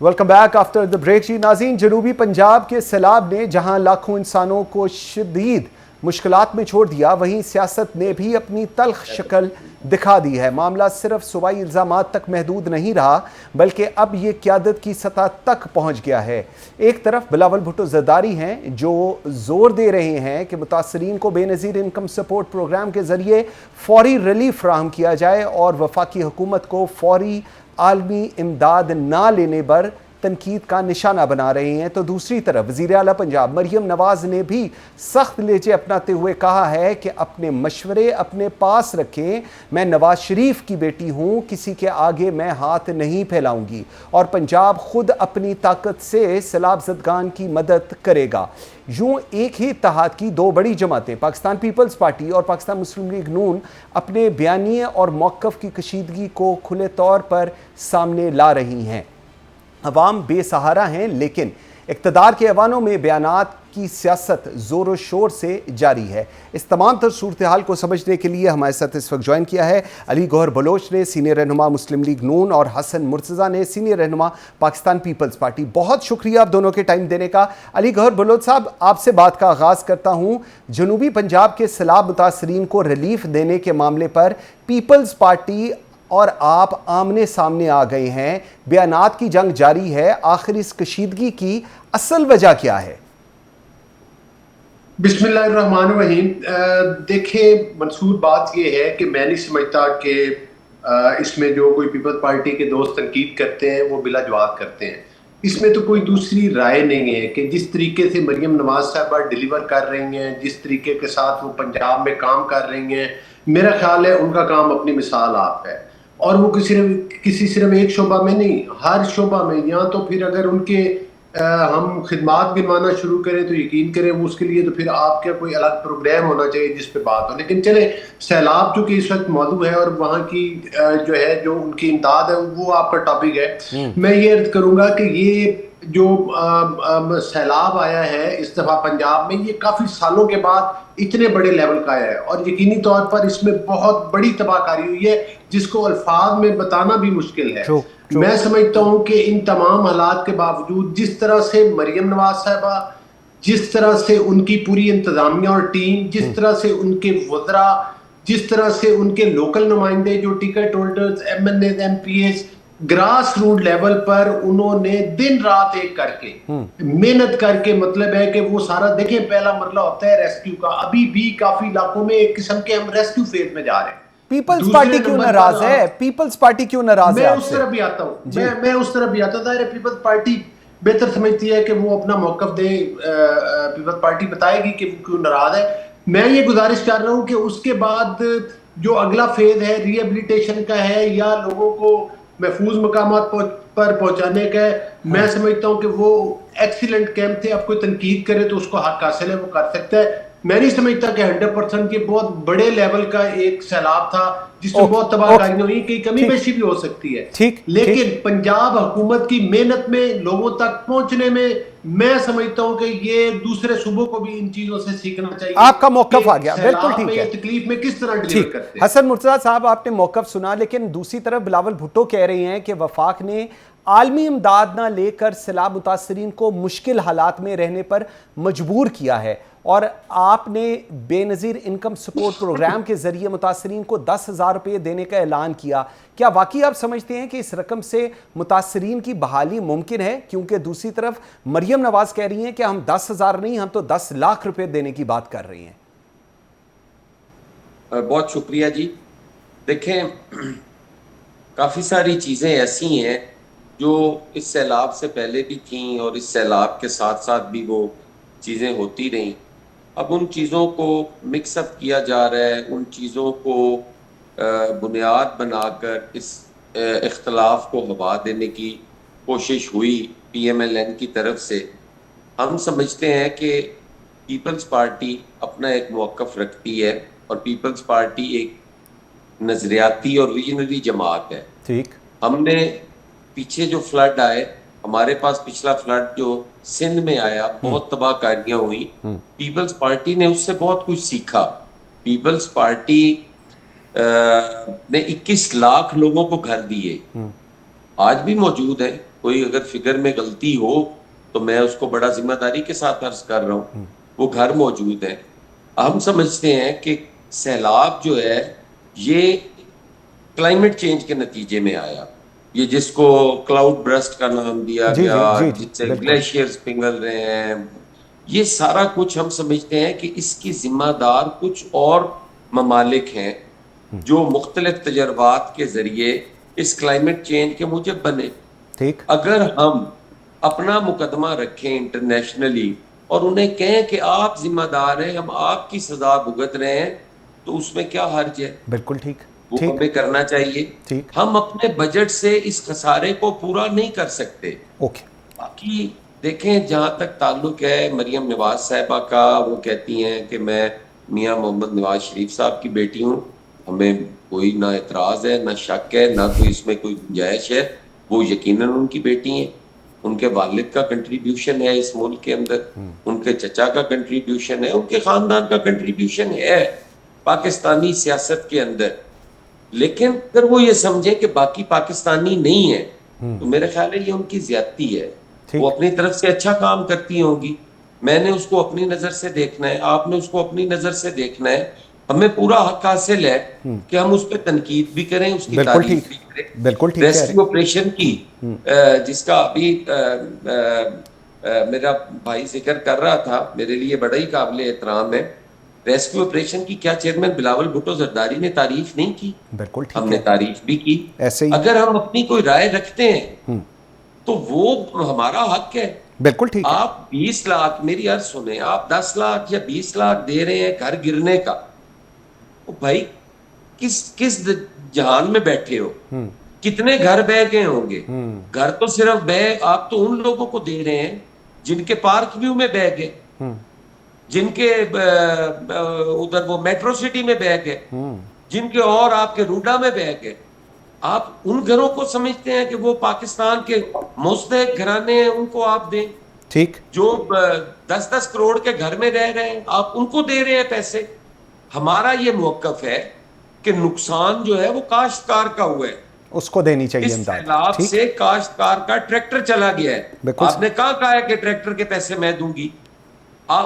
Welcome back after the break. جی ناظرین، جنوبی پنجاب کے سیلاب نے جہاں لاکھوں انسانوں کو شدید مشکلات میں چھوڑ دیا، وہیں سیاست نے بھی اپنی تلخ شکل دکھا دی ہے. معاملہ صرف صوبائی الزامات تک محدود نہیں رہا، بلکہ اب یہ قیادت کی سطح تک پہنچ گیا ہے. ایک طرف بلاول بھٹو زرداری ہیں جو زور دے رہے ہیں کہ متاثرین کو بے نظیر انکم سپورٹ پروگرام کے ذریعے فوری ریلیف فراہم کیا جائے اور وفاقی حکومت کو فوری عالمی امداد نہ لینے پر تنقید کا نشانہ بنا رہے ہیں. تو دوسری طرف وزیر اعلیٰ پنجاب مریم نواز نے بھی سخت لہجے اپناتے ہوئے کہا ہے کہ اپنے مشورے اپنے پاس رکھیں، میں نواز شریف کی بیٹی ہوں، کسی کے آگے میں ہاتھ نہیں پھیلاؤں گی اور پنجاب خود اپنی طاقت سے سیلاب زدگان کی مدد کرے گا. یوں ایک ہی اتحاد کی دو بڑی جماعتیں پاکستان پیپلز پارٹی اور پاکستان مسلم لیگ نون اپنے بیانیے اور موقف کی کشیدگی کو کھلے طور پر سامنے لا رہی ہیں. عوام بے سہارا ہیں، لیکن اقتدار کے ایوانوں میں بیانات کی سیاست زور و شور سے جاری ہے. اس تمام تر صورتحال کو سمجھنے کے لیے ہمارے ساتھ اس وقت جوائن کیا ہے علی گوہر بلوچ نے، سینئر رہنما مسلم لیگ نون، اور حسن مرتضیٰ نے، سینئر رہنما پاکستان پیپلز پارٹی. بہت شکریہ آپ دونوں کے ٹائم دینے کا. علی گوہر بلوچ صاحب، آپ سے بات کا آغاز کرتا ہوں. جنوبی پنجاب کے سیلاب متاثرین کو ریلیف دینے کے معاملے پر پیپلز پارٹی اور آپ آمنے سامنے آ گئے ہیں، بیانات کی جنگ جاری ہے. آخر اس کشیدگی کی اصل وجہ کیا ہے؟ بسم اللہ الرحمن الرحیم. دیکھیں منصور، بات یہ ہے کہ میں نہیں سمجھتا کہ اس میں جو کوئی پیپل پارٹی کے دوست تنقید کرتے ہیں وہ بلا جواب کرتے ہیں. اس میں تو کوئی دوسری رائے نہیں ہے کہ جس طریقے سے مریم نواز صاحبہ ڈیلیور کر رہی ہیں، جس طریقے کے ساتھ وہ پنجاب میں کام کر رہی ہیں، میرا خیال ہے ان کا کام اپنی مثال آپ ہے. اور وہ کسی صرف ایک شعبہ میں نہیں، ہر شعبہ میں. یا تو پھر اگر ان کے ہم خدمات گنوانا شروع کریں تو یقین کریں وہ اس کے لیے تو پھر آپ کا کوئی الگ پروگرام ہونا چاہیے جس پہ بات ہو. لیکن چلے سیلاب چونکہ اس وقت موضوع ہے اور وہاں کی جو ہے جو ان کی امداد ہے وہ آپ کا ٹاپک ہے. میں یہ عرض کروں گا کہ یہ جو سیلاب آیا ہے اس دفعہ پنجاب میں، یہ کافی سالوں کے بعد اتنے بڑے لیول کا آیا ہے اور یقینی طور پر اس میں بہت بڑی تباہ کاری ہوئی ہے جس کو الفاظ میں بتانا بھی مشکل ہے. میں سمجھتا ہوں کہ ان تمام حالات کے باوجود جس طرح سے مریم نواز صاحبہ، جس طرح سے ان کی پوری انتظامیہ اور ٹیم، جس طرح سے ان کے وزراء، جس طرح سے ان کے لوکل نمائندے جو ticket holders, M N As, M P As, grass root level پر انہوں نے دن رات ایک کر کے محنت کر کے، مطلب ہے کہ وہ سارا دیکھیں پہلا مرحلہ ہوتا ہے ریسکیو کا. ابھی بھی کافی علاقوں میں ایک قسم کے ہم ریسکیو فیز میں جا رہے ہیں. پیپلز پارٹی کیوں ناراض ہے؟ پیپلز پارٹی کیوں ناراض ہے آپ سے؟ میں اس طرح بھی آتا ہوں، میں اس طرح بھی آتا تھا. پیپلز پارٹی بہتر سمجھتی ہے کہ وہ اپنا موقف دے، پیپلز پارٹی بتائے گی کہ وہ کیوں ناراض ہے. میں یہ گزارش کر رہا ہوں کہ اس کے بعد جو اگلا فیز ہے ری ایبلیٹیشن کا ہے یا لوگوں کو محفوظ مقامات پر پہنچانے کا ہے، میں سمجھتا ہوں کہ وہ ایکسیلنٹ کیمپ تھے. اب کوئی تنقید کرے تو اس کو حق حاصل ہے، وہ کر سکتا ہے. میں نہیں سمجھتا کہ 100% یہ بہت بڑے لیول کا ایک سیلاب تھا جس میں بہت تباہ کاریاں ہوئی، کئی کمی بیشی بھی ہو سکتی ہے. لیکن پنجاب حکومت کی محنت میں، لوگوں تک پہنچنے میں سمجھتا ہوں کہ یہ دوسرے صوبوں کو بھی ان چیزوں سے سیکھنا چاہیے. آپ کا موقف آ گیا، بالکل ٹھیک ہے. تکلیف میں کس طرح ڈیل کرتے ہیں. حسن مرتضیٰ صاحب آپ نے موقف سنا، لیکن دوسری طرف بلاول بھٹو کہہ رہی ہیں کہ وفاق نے عالمی امداد نہ لے کر سیلاب متاثرین کو مشکل حالات میں رہنے پر مجبور کیا ہے، اور آپ نے بے نظیر انکم سپورٹ پروگرام کے ذریعے متاثرین کو 10,000 روپے دینے کا اعلان کیا. کیا واقعی آپ سمجھتے ہیں کہ اس رقم سے متاثرین کی بحالی ممکن ہے؟ کیونکہ دوسری طرف مریم نواز کہہ رہی ہیں کہ ہم 10,000 نہیں، ہم تو 10 لاکھ روپے دینے کی بات کر رہی ہیں. بہت شکریہ جی. دیکھیں کافی ساری چیزیں ایسی ہیں جو اس سیلاب سے پہلے بھی تھیں اور اس سیلاب کے ساتھ ساتھ بھی وہ چیزیں ہوتی رہیں. اب ان چیزوں کو مکس اپ کیا جا رہا ہے، ان چیزوں کو بنیاد بنا کر اس اختلاف کو ہوا دینے کی کوشش ہوئی پی ایم ایل این کی طرف سے. ہم سمجھتے ہیں کہ پیپلز پارٹی اپنا ایک موقف رکھتی ہے اور پیپلز پارٹی ایک نظریاتی اور ویژنری جماعت ہے. ٹھیک. ہم نے پیچھے جو فلڈ آئے، ہمارے پاس پچھلا فلڈ جو سندھ میں آیا، بہت تباہ کاریاں ہوئی. پیپلز پارٹی نے اس سے بہت کچھ سیکھا. پیپلز پارٹی نے 21 لاکھ لوگوں کو گھر دیے، آج بھی موجود ہے. کوئی اگر فگر میں غلطی ہو تو میں اس کو بڑا ذمہ داری کے ساتھ عرض کر رہا ہوں، وہ گھر موجود ہے. ہم سمجھتے ہیں کہ سیلاب جو ہے یہ کلائمیٹ چینج کے نتیجے میں آیا، یہ جس کو کلاؤڈ برسٹ کا نام دیا گیا، جس سے گلیشیئرز پگھل رہے ہیں، یہ سارا کچھ ہم سمجھتے ہیں کہ اس کی ذمہ دار کچھ اور ممالک ہیں جو مختلف تجربات کے ذریعے اس کلائمیٹ چینج کے موجب بنے. اگر ہم اپنا مقدمہ رکھیں انٹرنیشنلی اور انہیں کہیں کہ آپ ذمہ دار ہیں، ہم آپ کی سزا بھگت رہے ہیں، تو اس میں کیا حرج ہے؟ بالکل ٹھیک، وہ ہمیں کرنا چاہیے. ہم اپنے بجٹ سے اس خسارے کو پورا نہیں کر سکتے. باقی دیکھیں جہاں تک تعلق ہے مریم نواز صاحبہ کا، وہ کہتی ہیں کہ میں میاں محمد نواز شریف صاحب کی بیٹی ہوں. ہمیں کوئی نہ اعتراض ہے، نہ شک ہے، نہ کوئی اس میں کوئی گنجائش ہے. وہ یقیناً ان کی بیٹی ہیں، ان کے والد کا کنٹریبیوشن ہے اس ملک کے اندر، ان کے چچا کا کنٹریبیوشن ہے، ان کے خاندان کا کنٹریبیوشن ہے پاکستانی سیاست کے اندر. لیکن اگر وہ یہ سمجھیں کہ باقی پاکستانی نہیں ہیں تو میرے خیال ہے یہ ان کی زیادتی ہے. وہ اپنی طرف سے اچھا کام کرتی ہوں گی، میں نے اس کو اپنی نظر سے دیکھنا ہے، آپ نے اس کو اپنی نظر سے دیکھنا ہے. ہمیں پورا حق حاصل ہے کہ ہم اس پہ تنقید بھی کریں، اس کی تعریف بھی کریں. ریسکیو آپریشن کی جس کا ابھی میرا بھائی ذکر کر رہا تھا، میرے لیے بڑا ہی قابل احترام ہے. ریسکیو آپریشن کی کیا چیئرمین بلاول بھٹو زرداری نے تعریف نہیں کی؟ بالکل ہم نے تعریف بھی کی. اگر ہم اپنی کوئی رائے رکھتے ہیں تو وہ ہمارا حق ہے. بالکل ٹھیک. آپ 20 لاکھ، میری عرض سنیں، آپ 10 لاکھ یا 20 لاکھ دے رہے ہیں گھر گرنے کا، بھائی کس جہان میں بیٹھے ہو, کتنے گھر بہ گئے ہوں گے. گھر تو صرف آپ تو ان لوگوں کو دے رہے ہیں جن کے پارک ویو میں بہ گئے, جن کے ادھر وہ میٹرو سٹی میں بہ گئے, جن کے اور آپ کے روڈا میں بہ گئے. آپ ان گھروں کو سمجھتے ہیں کہ وہ پاکستان کے مستحق گھرانے ہیں, ان کو آپ دیں. ٹھیک, جو 10-10 کروڑ کے گھر میں رہ رہے ہیں آپ ان کو دے رہے ہیں پیسے. ہمارا یہ موقف ہے کہ نقصان جو ہے وہ کاشتکار کا ہوا ہے, اس کو دینی چاہیے اس امداد. سیلاب سے کاشتکار کا ٹریکٹر چلا گیا ہے. بالکل آپ نے کہاں کہا ہے کہ ٹریکٹر کے پیسے میں دوں گی؟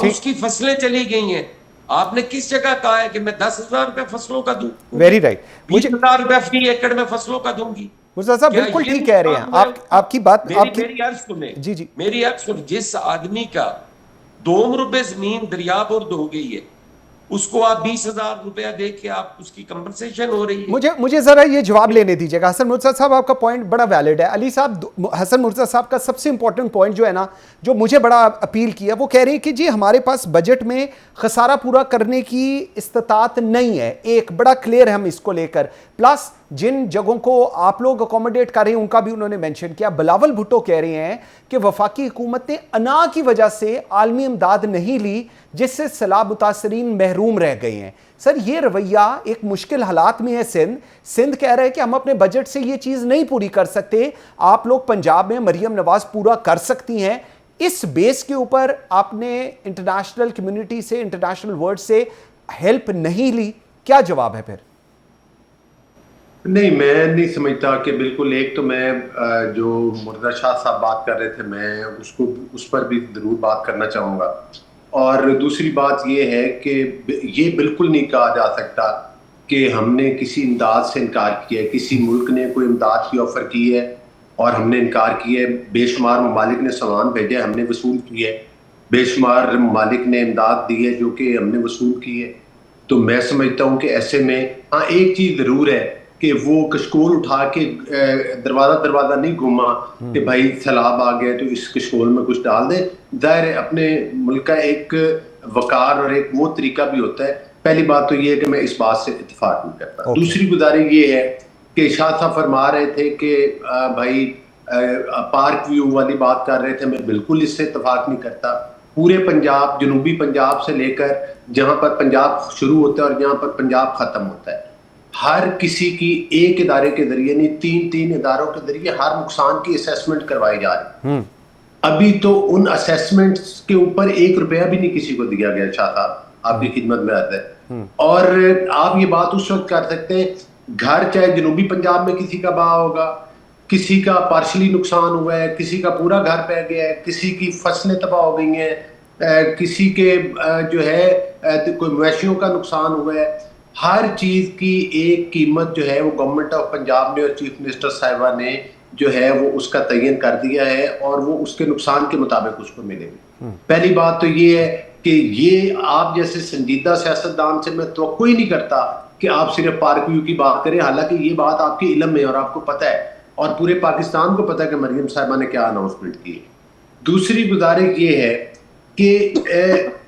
اس کی فصلیں چلی گئی ہیں. آپ نے کس جگہ کہا ہے کہ میں 10,000 روپے فصلوں کا دوں, ویری رائٹ. 20,000 روپے فی ایکڑ میں فصلوں کا دوں گی؟ مرتضیٰ صاحب بالکل ٹھیک کہہ رہے ہیں آپ کی بات. میری عرض سنیں, جی جی, میری عرض سنیں. جس آدمی کا 2 مربع زمین دریا برد ہو گئی ہے اس کو آپ 20,000 روپیہ دے کے آپ اس کی کمپنسیشن ہو رہی ہے. مجھے ذرا یہ جواب لینے دیجیے گا. حسن مرتضیٰ صاحب آپ کا پوائنٹ بڑا ویلڈ ہے. علی صاحب, حسن مرتضیٰ صاحب کا سب سے امپورٹنٹ پوائنٹ جو ہے نا, جو مجھے بڑا اپیل کیا, وہ کہہ رہے ہیں کہ جی ہمارے پاس بجٹ میں خسارہ پورا کرنے کی استطاعت نہیں ہے. ایک بڑا کلیئر ہے ہم اس کو لے کر. پلس جن جگہوں کو آپ لوگ اکوموڈیٹ کر رہے ہیں ان کا بھی انہوں نے مینشن کیا. بلاول بھٹو کہہ رہے ہیں کہ وفاقی حکومت نے انا کی وجہ سے عالمی امداد نہیں لی جس سے سیلاب متاثرین محروم رہ گئے ہیں. سر یہ رویہ ایک مشکل حالات میں ہے. سندھ کہہ رہے ہیں کہ ہم اپنے بجٹ سے یہ چیز نہیں پوری کر سکتے, آپ لوگ پنجاب میں مریم نواز پورا کر سکتی ہیں. اس بیس کے اوپر آپ نے انٹرنیشنل کمیونٹی سے, انٹرنیشنل ورلڈ سے ہیلپ نہیں لی. کیا جواب ہے پھر؟ نہیں, میں نہیں سمجھتا کہ بالکل. ایک تو میں جو مرتضیٰ شاہ صاحب بات کر رہے تھے میں اس پر بھی ضرور بات کرنا چاہوں گا. اور دوسری بات یہ ہے کہ یہ بالکل نہیں کہا جا سکتا کہ ہم نے کسی امداد سے انکار کیا ہے. کسی ملک نے کوئی امداد کی آفر کی ہے اور ہم نے انکار کیا ہے. بے شمار ممالک نے سامان بھیجے, ہم نے وصول کیے. بے شمار ممالک نے امداد دی ہے جو کہ ہم نے وصول کی ہے. تو میں سمجھتا ہوں کہ ایسے میں ہاں ایک چیز ضرور ہے کہ وہ کشکول اٹھا کے دروازہ نہیں گھوما کہ بھائی سیلاب آ گئے تو اس کشکول میں کچھ ڈال دیں. ظاہر ہے اپنے ملک کا ایک وقار اور ایک وہ طریقہ بھی ہوتا ہے. پہلی بات تو یہ ہے کہ میں اس بات سے اتفاق نہیں کرتا. دوسری گزارش یہ ہے کہ شاہ صاحب فرما رہے تھے کہ بھائی پارک ویو والی بات کر رہے تھے, میں بالکل اس سے اتفاق نہیں کرتا. پورے پنجاب, جنوبی پنجاب سے لے کر جہاں پر پنجاب شروع ہوتا ہے اور جہاں پر پنجاب ختم ہوتا ہے, ہر کسی کی ایک ادارے کے ذریعے نہیں 3 اداروں کے ذریعے ہر نقصان کی اسیسمنٹ کروائی جا رہی ہے. ابھی تو ان اسیسمنٹس کے اوپر 1 روپیہ بھی نہیں کسی کو دیا گیا. شاہ صاحب آپ کی خدمت میں آتا ہے. اور آپ یہ بات اس وقت کر سکتے ہیں, گھر چاہے جنوبی پنجاب میں کسی کا بہا ہوگا, کسی کا پارشلی نقصان ہوا ہے, کسی کا پورا گھر پہ گیا ہے, کسی کی فصلیں تباہ ہو گئی ہیں, کسی کے جو ہے کوئی مویشیوں کا نقصان ہوا ہے. ہر چیز کی ایک قیمت جو ہے وہ گورنمنٹ آف پنجاب نے اور چیف منسٹر صاحبہ نے جو ہے وہ اس کا تعین کر دیا ہے اور وہ اس کے نقصان کے مطابق اس کو ملے گی. پہلی بات تو یہ ہے کہ یہ آپ جیسے سنجیدہ سیاستدان سے میں توقع ہی نہیں کرتا کہ آپ صرف پارک ویو کی بات کریں, حالانکہ یہ بات آپ کے علم میں اور آپ کو پتہ ہے اور پورے پاکستان کو پتہ ہے کہ مریم صاحبہ نے کیا اناؤنسمنٹ کی. دوسری گزارش یہ ہے کہ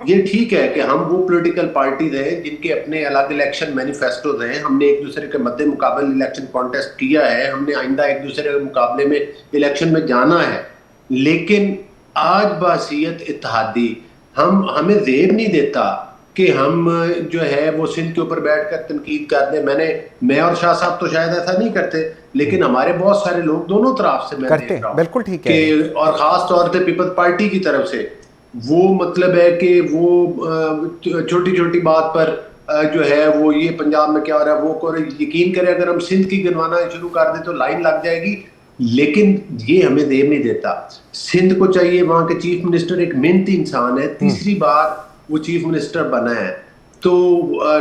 یہ ٹھیک ہے کہ ہم وہ پولیٹیکل پارٹیز ہیں جن کے اپنے الگ الیکشن مینیفیسٹوز ہیں, ہم نے ایک دوسرے کے مد مقابل الیکشن کانٹیسٹ کیا ہے, ہم نے آئندہ ایک دوسرے کے مقابلے میں الیکشن میں جانا ہے. لیکن آج بحیثیت اتحادی ہمیں زیب نہیں دیتا کہ ہم جو ہے وہ سندھ کے اوپر بیٹھ کر تنقید کر دیں. میں اور شاہ صاحب تو شاید ایسا نہیں کرتے, لیکن ہمارے بہت سارے لوگ دونوں طرف سے میں دیکھ رہا ہوں بالکل ٹھیک ہے, اور خاص طور پہ پیپلز پارٹی کی طرف سے وہ مطلب ہے کہ وہ چھوٹی چھوٹی بات پر جو ہے وہ یہ پنجاب میں کیا ہو رہا ہے وہ کرے. یقین کرے اگر ہم سندھ کی گنوانا شروع کر دیں تو لائن لگ جائے گی, لیکن یہ ہمیں دیر نہیں دیتا. سندھ کو چاہیے, وہاں کے چیف منسٹر ایک محنتی انسان ہے, 3ری بار وہ چیف منسٹر بنا ہے, تو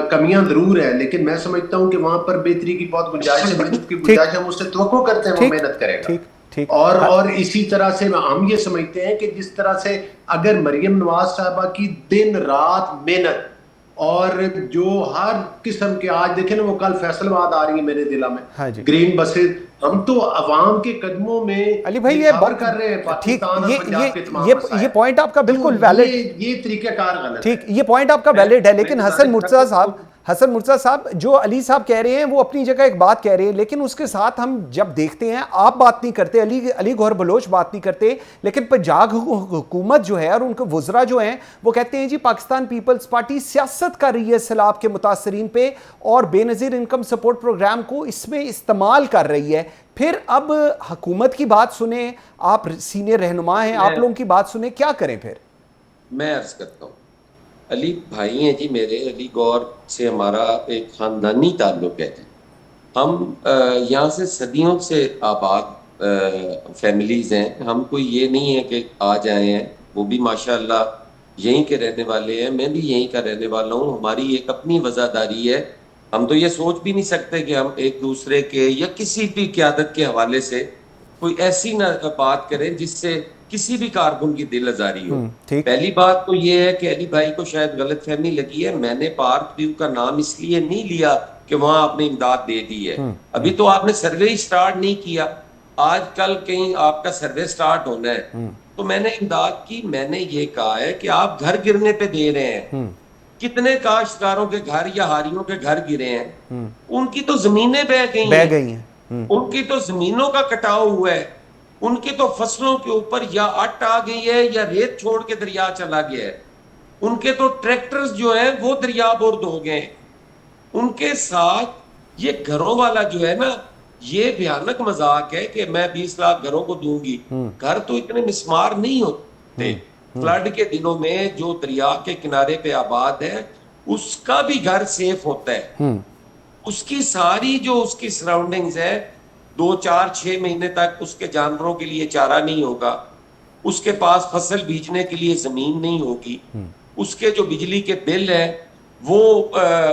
کمیاں ضرور ہیں, لیکن میں سمجھتا ہوں کہ وہاں پر بہتری کی بہت گنجائش ہے, محنت کی گنجائش ہے. ہم اس سے توقع کرتے ہیں وہ محنت کرے گا. اور اسی طرح سے ہم یہ سمجھتے ہیں کہ جس طرح سے اگر مریم نواز صاحبہ کی دن رات محنت اور جو ہر قسم کے, آج دیکھیں نا وہ کل فیصل آباد آ رہی ہیں میرے ضلع میں گرین بسز, ہم تو عوام کے قدموں میں علی بھائی یہ خبر کر رہے ہیں پاکستان اور پنجاب کے تمام مسائل. یہ پوائنٹ آپ کا بالکل ویلڈ, یہ طریقہ کار غلط ہے. ٹھیک, یہ پوائنٹ آپ کا ویلڈ ہے, لیکن حسن مرتضیٰ صاحب حسن مرتضیٰ صاحب، جو علی صاحب کہہ رہے ہیں وہ اپنی جگہ ایک بات کہہ رہے ہیں، لیکن اس کے ساتھ ہم جب دیکھتے ہیں آپ بات نہیں کرتے، علی گوہر بلوچ بات نہیں کرتے، لیکن پنجاب حکومت جو ہے اور ان کے وزراء جو ہیں وہ کہتے ہیں جی پاکستان پیپلز پارٹی سیاست کر رہی ہے سیلاب کے متاثرین پہ اور بے نظیر انکم سپورٹ پروگرام کو اس میں استعمال کر رہی ہے. پھر اب حکومت کی بات سنیں، آپ سینئر رہنما ہیں، آپ لوگوں کی بات سنیں، کیا کریں پھر؟ میں عرض کرتا ہوں، علی بھائی ہیں جی میرے، علی گور سے ہمارا ایک خاندانی تعلق ہے جی. ہم یہاں سے صدیوں سے آباد فیملیز ہیں، ہم کوئی یہ نہیں ہے کہ آ جائے ہیں، وہ بھی ماشاءاللہ یہیں کے رہنے والے ہیں، میں بھی یہیں کا رہنے والا ہوں. ہماری ایک اپنی وفاداری ہے. ہم تو یہ سوچ بھی نہیں سکتے کہ ہم ایک دوسرے کے یا کسی بھی قیادت کے حوالے سے کوئی ایسی نہ بات کریں جس سے کسی بھی کارکن کی دل آزاری ہو. پہلی بات تو یہ ہے کہ علی بھائی کو شاید غلط فہمی لگی ہے. میں نے پارک ویو کا نام اس لیے نہیں لیا کہ وہاں آپ نے امداد دے دی ہے. ابھی تو آپ نے سروے سٹارٹ نہیں کیا. آج کل کہیں آپ کا سروے سٹارٹ ہونا ہے. تو میں نے امداد کی، میں نے یہ کہا ہے کہ آپ گھر گرنے پہ دے رہے ہیں. کتنے کاشتکاروں کے گھر یا ہاریوں کے گھر گرے ہیں، ان کی تو زمینیں بہ گئی ہیں، ان کی تو زمینوں کا کٹاؤ ہوا ہے، ان کی تو فصلوں کے اوپر یا اٹ آ گئی ہے یا ریت چھوڑ کے دریا چلا گیا ہے. ان کے تو ٹریکٹرز جو ہیں وہ دریا برد ہو گئے. ان کے ساتھ یہ گھروں والا جو ہے نا، یہ بھیانک مذاق ہے کہ میں 20 لاکھ گھروں کو دوں گی. گھر تو اتنے مسمار نہیں ہوتے. فلڈ کے دنوں میں جو دریا کے کنارے پہ آباد ہے اس کا بھی گھر سیف ہوتا ہے. اس کی ساری جو اس کی سراؤنڈنگز ہے، 2 4 6 مہینے تک اس کے جانوروں کے لیے چارہ نہیں ہوگا، اس کے پاس فصل بیجنے کے لیے زمین نہیں ہوگی، اس کے جو بجلی کے بل ہے وہ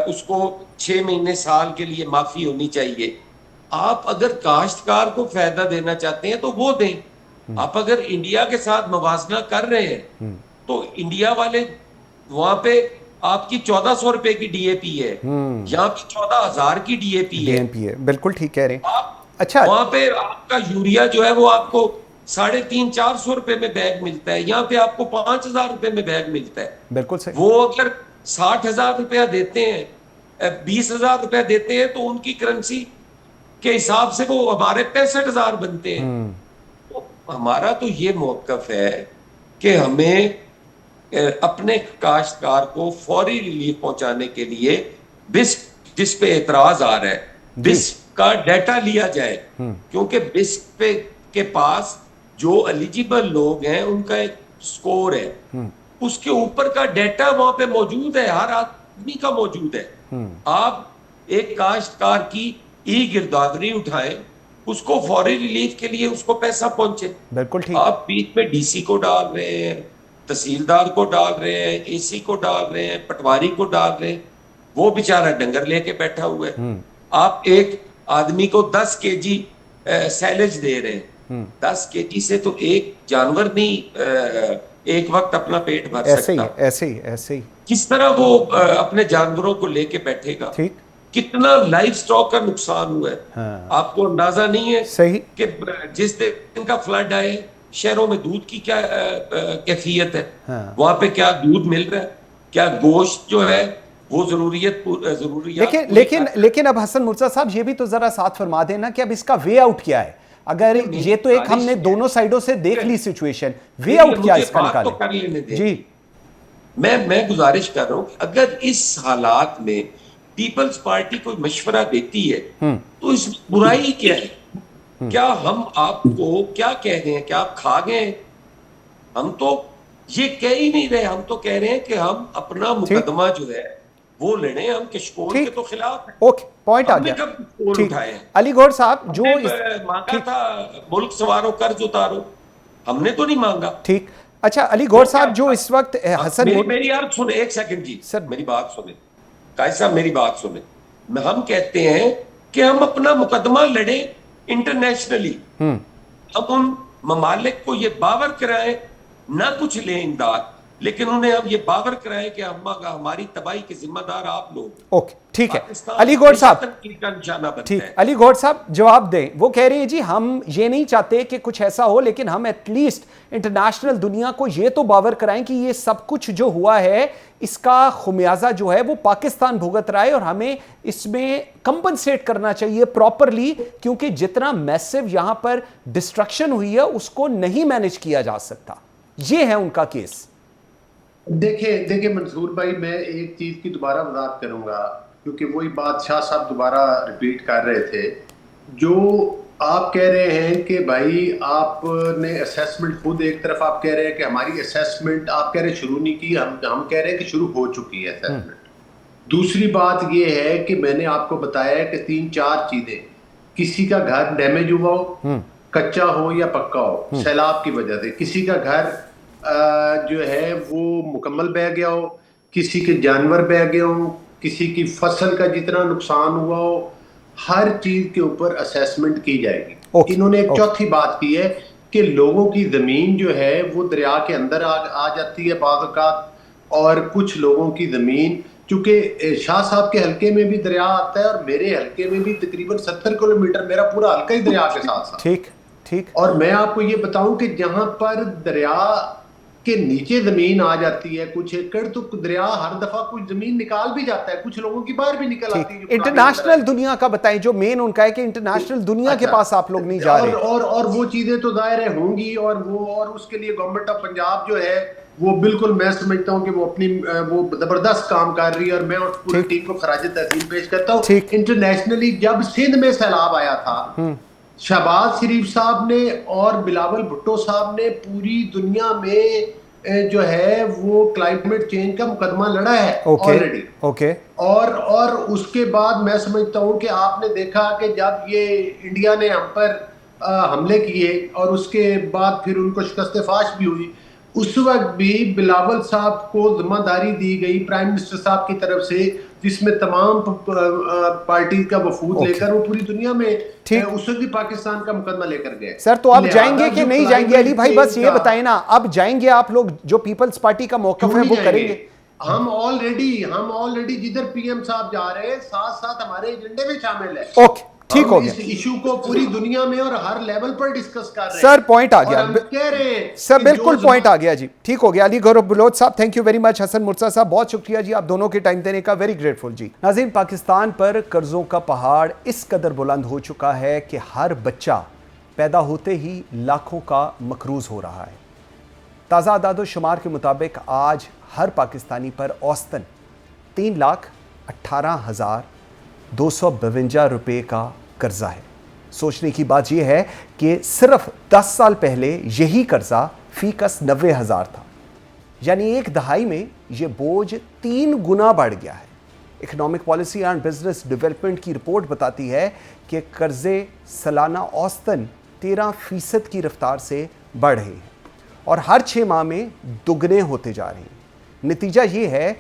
اس کو 6 مہینے سال کے لیے معافی ہونی چاہیے. آپ اگر کاشتکار کو فائدہ دینا چاہتے ہیں تو وہ دیں. آپ اگر انڈیا کے ساتھ موازنہ کر رہے ہیں تو انڈیا والے وہاں پہ آپ کی 1400 روپے کی ڈی اے پی ہے، یہاں پہ 14,000 کی ڈی اے پی ہے. بالکل ٹھیک کہہ رہے ہیں. اچھا، وہاں پہ آپ کا یوریا جو ہے وہ آپ کو 350 400 روپے میں بیگ ملتا ہے، یہاں پہ آپ کو 5,000 روپے میں بیگ ملتا ہے. بالکل صحیح. وہ اگر 60,000 روپیہ دیتے ہیں، 20,000 روپیہ دیتے ہیں تو ان کی کرنسی کے حساب سے وہ ہمارے 65,000 بنتے ہیں. ہمارا تو یہ موقف ہے کہ ہمیں اپنے کاشتکار کو فوری ریلیف پہنچانے کے لیے بسک جس پہ اعتراض آ رہا ہے، بسک کا ڈیٹا لیا جائے، کیونکہ بسک پہ کے پاس جو ایلیجیبل لوگ ہیں ان کا ایک سکور ہے، اس کے اوپر کا ڈیٹا وہاں پہ موجود ہے، ہر آدمی کا موجود ہے. آپ ایک کاشتکار کی ای گردداری اٹھائیں، اس کو فوری ریلیف کے لیے اس کو پیسہ پہنچے. بالکل ٹھیک. آپ بیچ میں ڈی سی کو ڈال رہے ہیں، تحصیلدار کو ڈال رہے ہیں، اے سی کو ڈال رہے ہیں، پٹواری کو ڈال رہے ہیں، وہ بیچارہ ڈنگر لے کے بیٹھا ہوا ہے. آپ ایک آدمی کو 10 کے جی سیلج دے رہے ہیں، 10 کے جی سے تو ایک جانور نہیں ایک وقت اپنا پیٹ بھر سکتا. ایسے ہی کس طرح وہ اپنے جانوروں کو لے کے بیٹھے گا؟ کتنا لائف سٹاک کا نقصان ہوا ہے. آپ کو اندازہ نہیں ہے کہ جس دن کا فلڈ آئے شہروں میں دودھ کی کیا کیفیت ہے، وہاں پہ کیا دودھ مل رہا ہے، کیا گوشت جو ہے وہ ضروریات. لیکن اب حسن مرتضیٰ صاحب یہ بھی تو ذرا ساتھ فرما دینا کہ اب اس کا وے آؤٹ کیا ہے. اگر یہ تو ایک ہم نے دونوں سائیڈوں سے دیکھ لی سچویشن، وے آؤٹ کیا اس کا نکالیں. جی میں گزارش کر رہا ہوں کہ اگر اس حالات میں پیپلز پارٹی کوئی مشورہ دیتی ہے تو اس میں برائی کیا ہے؟ کیا ہم آپ کو کیا کہہ رہے ہیں کہ آپ کھا گئے؟ ہم تو یہ کہہ ہی نہیں رہے. ہم تو کہہ رہے ہیں کہ ہم اپنا مقدمہ جو ہے وہ لڑیں. ہم کشکول کے تو خلاف ہیں. اوکے، پوائنٹ آ گیا. ہم نے کب کشکول اٹھائے ہیں؟ علی گوہر صاحب جو مانگا تھا ملک سوارو قرض اتارو، ہم نے تو نہیں مانگا. ٹھیک. اچھا علی گوہر صاحب جو اس وقت حسن میری یار سنیں ایک سیکنڈ جی سر، میری بات سنیں قائد صاحب، میری بات سنیں. ہم کہتے ہیں کہ ہم اپنا مقدمہ لڑیں انٹرنیشنلی. ہم ان ممالک کو یہ باور کرائیں، نہ کچھ لیں امداد، لیکن انہیں اب یہ باور کرائے کہ ہماری تباہی کے ذمہ دار آپ لوگ. اوکے ٹھیک ہے. علی گوہر صاحب ٹھیک، علی گوہر صاحب جواب دیں. وہ کہہ رہے ہیں جی ہم یہ نہیں چاہتے کہ کچھ ایسا ہو، لیکن ہم ایٹ لیسٹ انٹرنیشنل دنیا کو یہ تو باور کرائیں کہ یہ سب کچھ جو ہوا ہے اس کا خمیازہ جو ہے وہ پاکستان بھگت رہا ہے، اور ہمیں اس میں کمپنسیٹ کرنا چاہیے پراپرلی، کیونکہ جتنا میسو یہاں پر ڈسٹرکشن ہوئی ہے اس کو نہیں مینج کیا جا سکتا. یہ ہے ان کا کیس. دیکھیں منصور بھائی، میں ایک چیز کی دوبارہ وضاحت کروں گا، کیونکہ وہی بات شاہ صاحب دوبارہ ریپیٹ کر رہے تھے. جو آپ کہہ رہے ہیں کہ بھائی آپ نے اسیسمنٹ، خود ایک طرف آپ کہہ رہے ہیں کہ ہماری اسیسمنٹ آپ کہہ رہے ہیں شروع نہیں کی، ہم کہہ رہے ہیں کہ شروع ہو چکی ہے اسیسمنٹ. دوسری بات یہ ہے کہ میں نے آپ کو بتایا ہے کہ 3-4 چیزیں، کسی کا گھر ڈیمیج ہوا ہو، کچا ہو یا پکا ہو سیلاب کی وجہ سے، کسی کا گھر جو ہے وہ مکمل بہہ گیا ہو، کسی کے جانور بہہ گئے ہوں، کسی کی فصل کا جتنا نقصان ہوا ہو، ہر چیز کے اوپر اسیسمنٹ کی جائے گی. انہوں نے ایک چوتھی بات کی ہے کہ لوگوں کی زمین جو ہے وہ دریا کے اندر آ جاتی ہے بعض اوقات، اور کچھ لوگوں کی زمین، چونکہ شاہ صاحب کے حلقے میں بھی دریا آتا ہے اور میرے حلقے میں بھی تقریباً 70 کلومیٹر میرا پورا حلقہ ہی دریا کے ساتھ ساتھ. ٹھیک. اور میں آپ کو یہ بتاؤں کہ جہاں پر دریا کے نیچے زمین آ جاتی ہے کچھ ایکڑ، تو دریا ہر دفعہ کچھ زمین نکال بھی جاتا ہے، کچھ لوگوں کی باہر بھی نکل آتی ہے. انٹرنیشنل دنیا کا بتائیں، جو مین ان کا ہے کہ انٹرنیشنل دنیا کے پاس آپ لوگ نہیں جا رہے. اور وہ چیزیں تو ظاہر ہوں گی، اور اس کے لیے گورنمنٹ آف پنجاب جو ہے وہ بالکل، میں سمجھتا ہوں کہ وہ اپنی وہ زبردست کام کر رہی ہے، اور میں اس پوری ٹیم کو خراج تحسین پیش کرتا ہوں. انٹرنیشنلی جب سندھ میں سیلاب آیا تھا، شہباز شریف صاحب نے اور بلاول بھٹو صاحب نے پوری دنیا میں جو ہے وہ کلائمیٹ چینج کا مقدمہ لڑا ہے آلریڈی. اور اس کے بعد میں سمجھتا ہوں کہ آپ نے دیکھا کہ جب یہ انڈیا نے ہم پر حملے کیے اور اس کے بعد پھر ان کو شکست فاش بھی ہوئی، اس وقت بھی بلاول صاحب کو ذمہ داری دی گئی پرائم منسٹر صاحب کی طرف سے، جس میں تمام پارٹی کا وفود لے کر وہ پوری دنیا میں اس وقت بھی پاکستان کا مقدمہ لے کر گئے. سر تو اب جائیں گے کہ نہیں جائیں گے؟ علی بھائی بس یہ بتائیں نا، اب جائیں گے آپ لوگ؟ جو پیپلز پارٹی کا موقف ہے وہ کریں گے؟ ہم آلریڈی جدھر پی ایم صاحب جا رہے ہیں ساتھ ساتھ ہمارے ایجنڈے میں شامل ہے. اوکے ٹھیک ہو گیا. اس ایشو کو پوری دنیا میں اور ہر لیول پر ڈسکس کر رہے ہیں. سر پوائنٹ آ گیا، کہہ رہے ہیں سر بالکل پوائنٹ آ گیا جی. ٹھیک ہو گیا. علی گوہر بلوچ صاحب تھینک یو ویری مچ. حسن مرتضیٰ صاحب بہت شکریہ جی آپ دونوں کے ٹائم دینے کا، ویری گریٹفل جی. ناظرین، پاکستان پر قرضوں کا پہاڑ اس قدر بلند ہو چکا ہے کہ ہر بچہ پیدا ہوتے ہی لاکھوں کا مقروض ہو رہا ہے. تازہ اعداد و شمار کے مطابق آج ہر پاکستانی پر اوسطاً 3,18,252 روپے کا قرضہ ہے. سوچنے کی بات یہ ہے کہ صرف 10 سال پہلے یہی قرضہ فی کس 90,000 تھا، یعنی ایک دہائی میں یہ بوجھ 3 گنا بڑھ گیا ہے. Economic policy and business development کی رپورٹ بتاتی ہے کہ قرضے سالانہ اوسطاً 13% کی رفتار سے بڑھ رہے ہیں اور ہر 6 ماہ میں دگنے ہوتے جا رہے ہیں. نتیجہ یہ ہے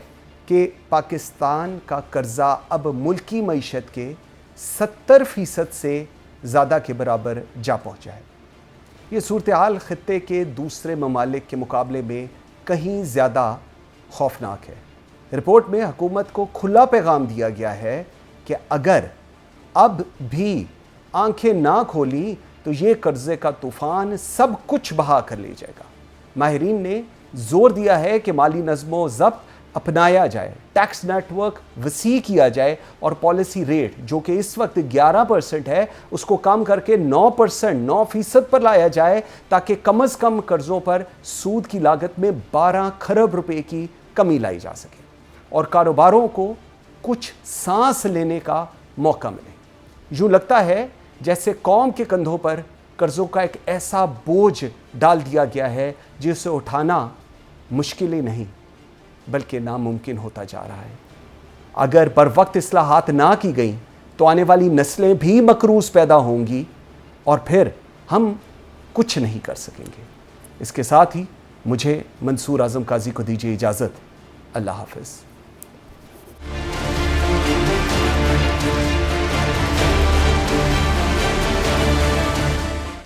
کہ پاکستان کا قرضہ اب ملکی معیشت کے 70% سے زیادہ کے برابر جا پہنچا ہے. یہ صورتحال خطے کے دوسرے ممالک کے مقابلے میں کہیں زیادہ خوفناک ہے. رپورٹ میں حکومت کو کھلا پیغام دیا گیا ہے کہ اگر اب بھی آنکھیں نہ کھولیں تو یہ قرضے کا طوفان سب کچھ بہا کر لے جائے گا. ماہرین نے زور دیا ہے کہ مالی نظم و ضبط اپنایا جائے، ٹیکس نیٹ ورک وسیع کیا جائے اور پالیسی ریٹ جو کہ اس وقت 11% ہے اس کو کم کر کے 9% پر لایا جائے تاکہ کم از کم قرضوں پر سود کی لاگت میں 12 کھرب روپے کی کمی لائی جا سکے اور کاروباروں کو کچھ سانس لینے کا موقع ملے. یوں لگتا ہے جیسے قوم کے کندھوں پر قرضوں کا ایک ایسا بوجھ ڈال دیا گیا ہے جسے اٹھانا مشکل ہی نہیں بلکہ ناممکن ہوتا جا رہا ہے. اگر بر وقت اصلاحات نہ کی گئیں تو آنے والی نسلیں بھی مقروض پیدا ہوں گی اور پھر ہم کچھ نہیں کر سکیں گے. اس کے ساتھ ہی مجھے منصور اعظم قاضی کو دیجیے اجازت. اللہ حافظ.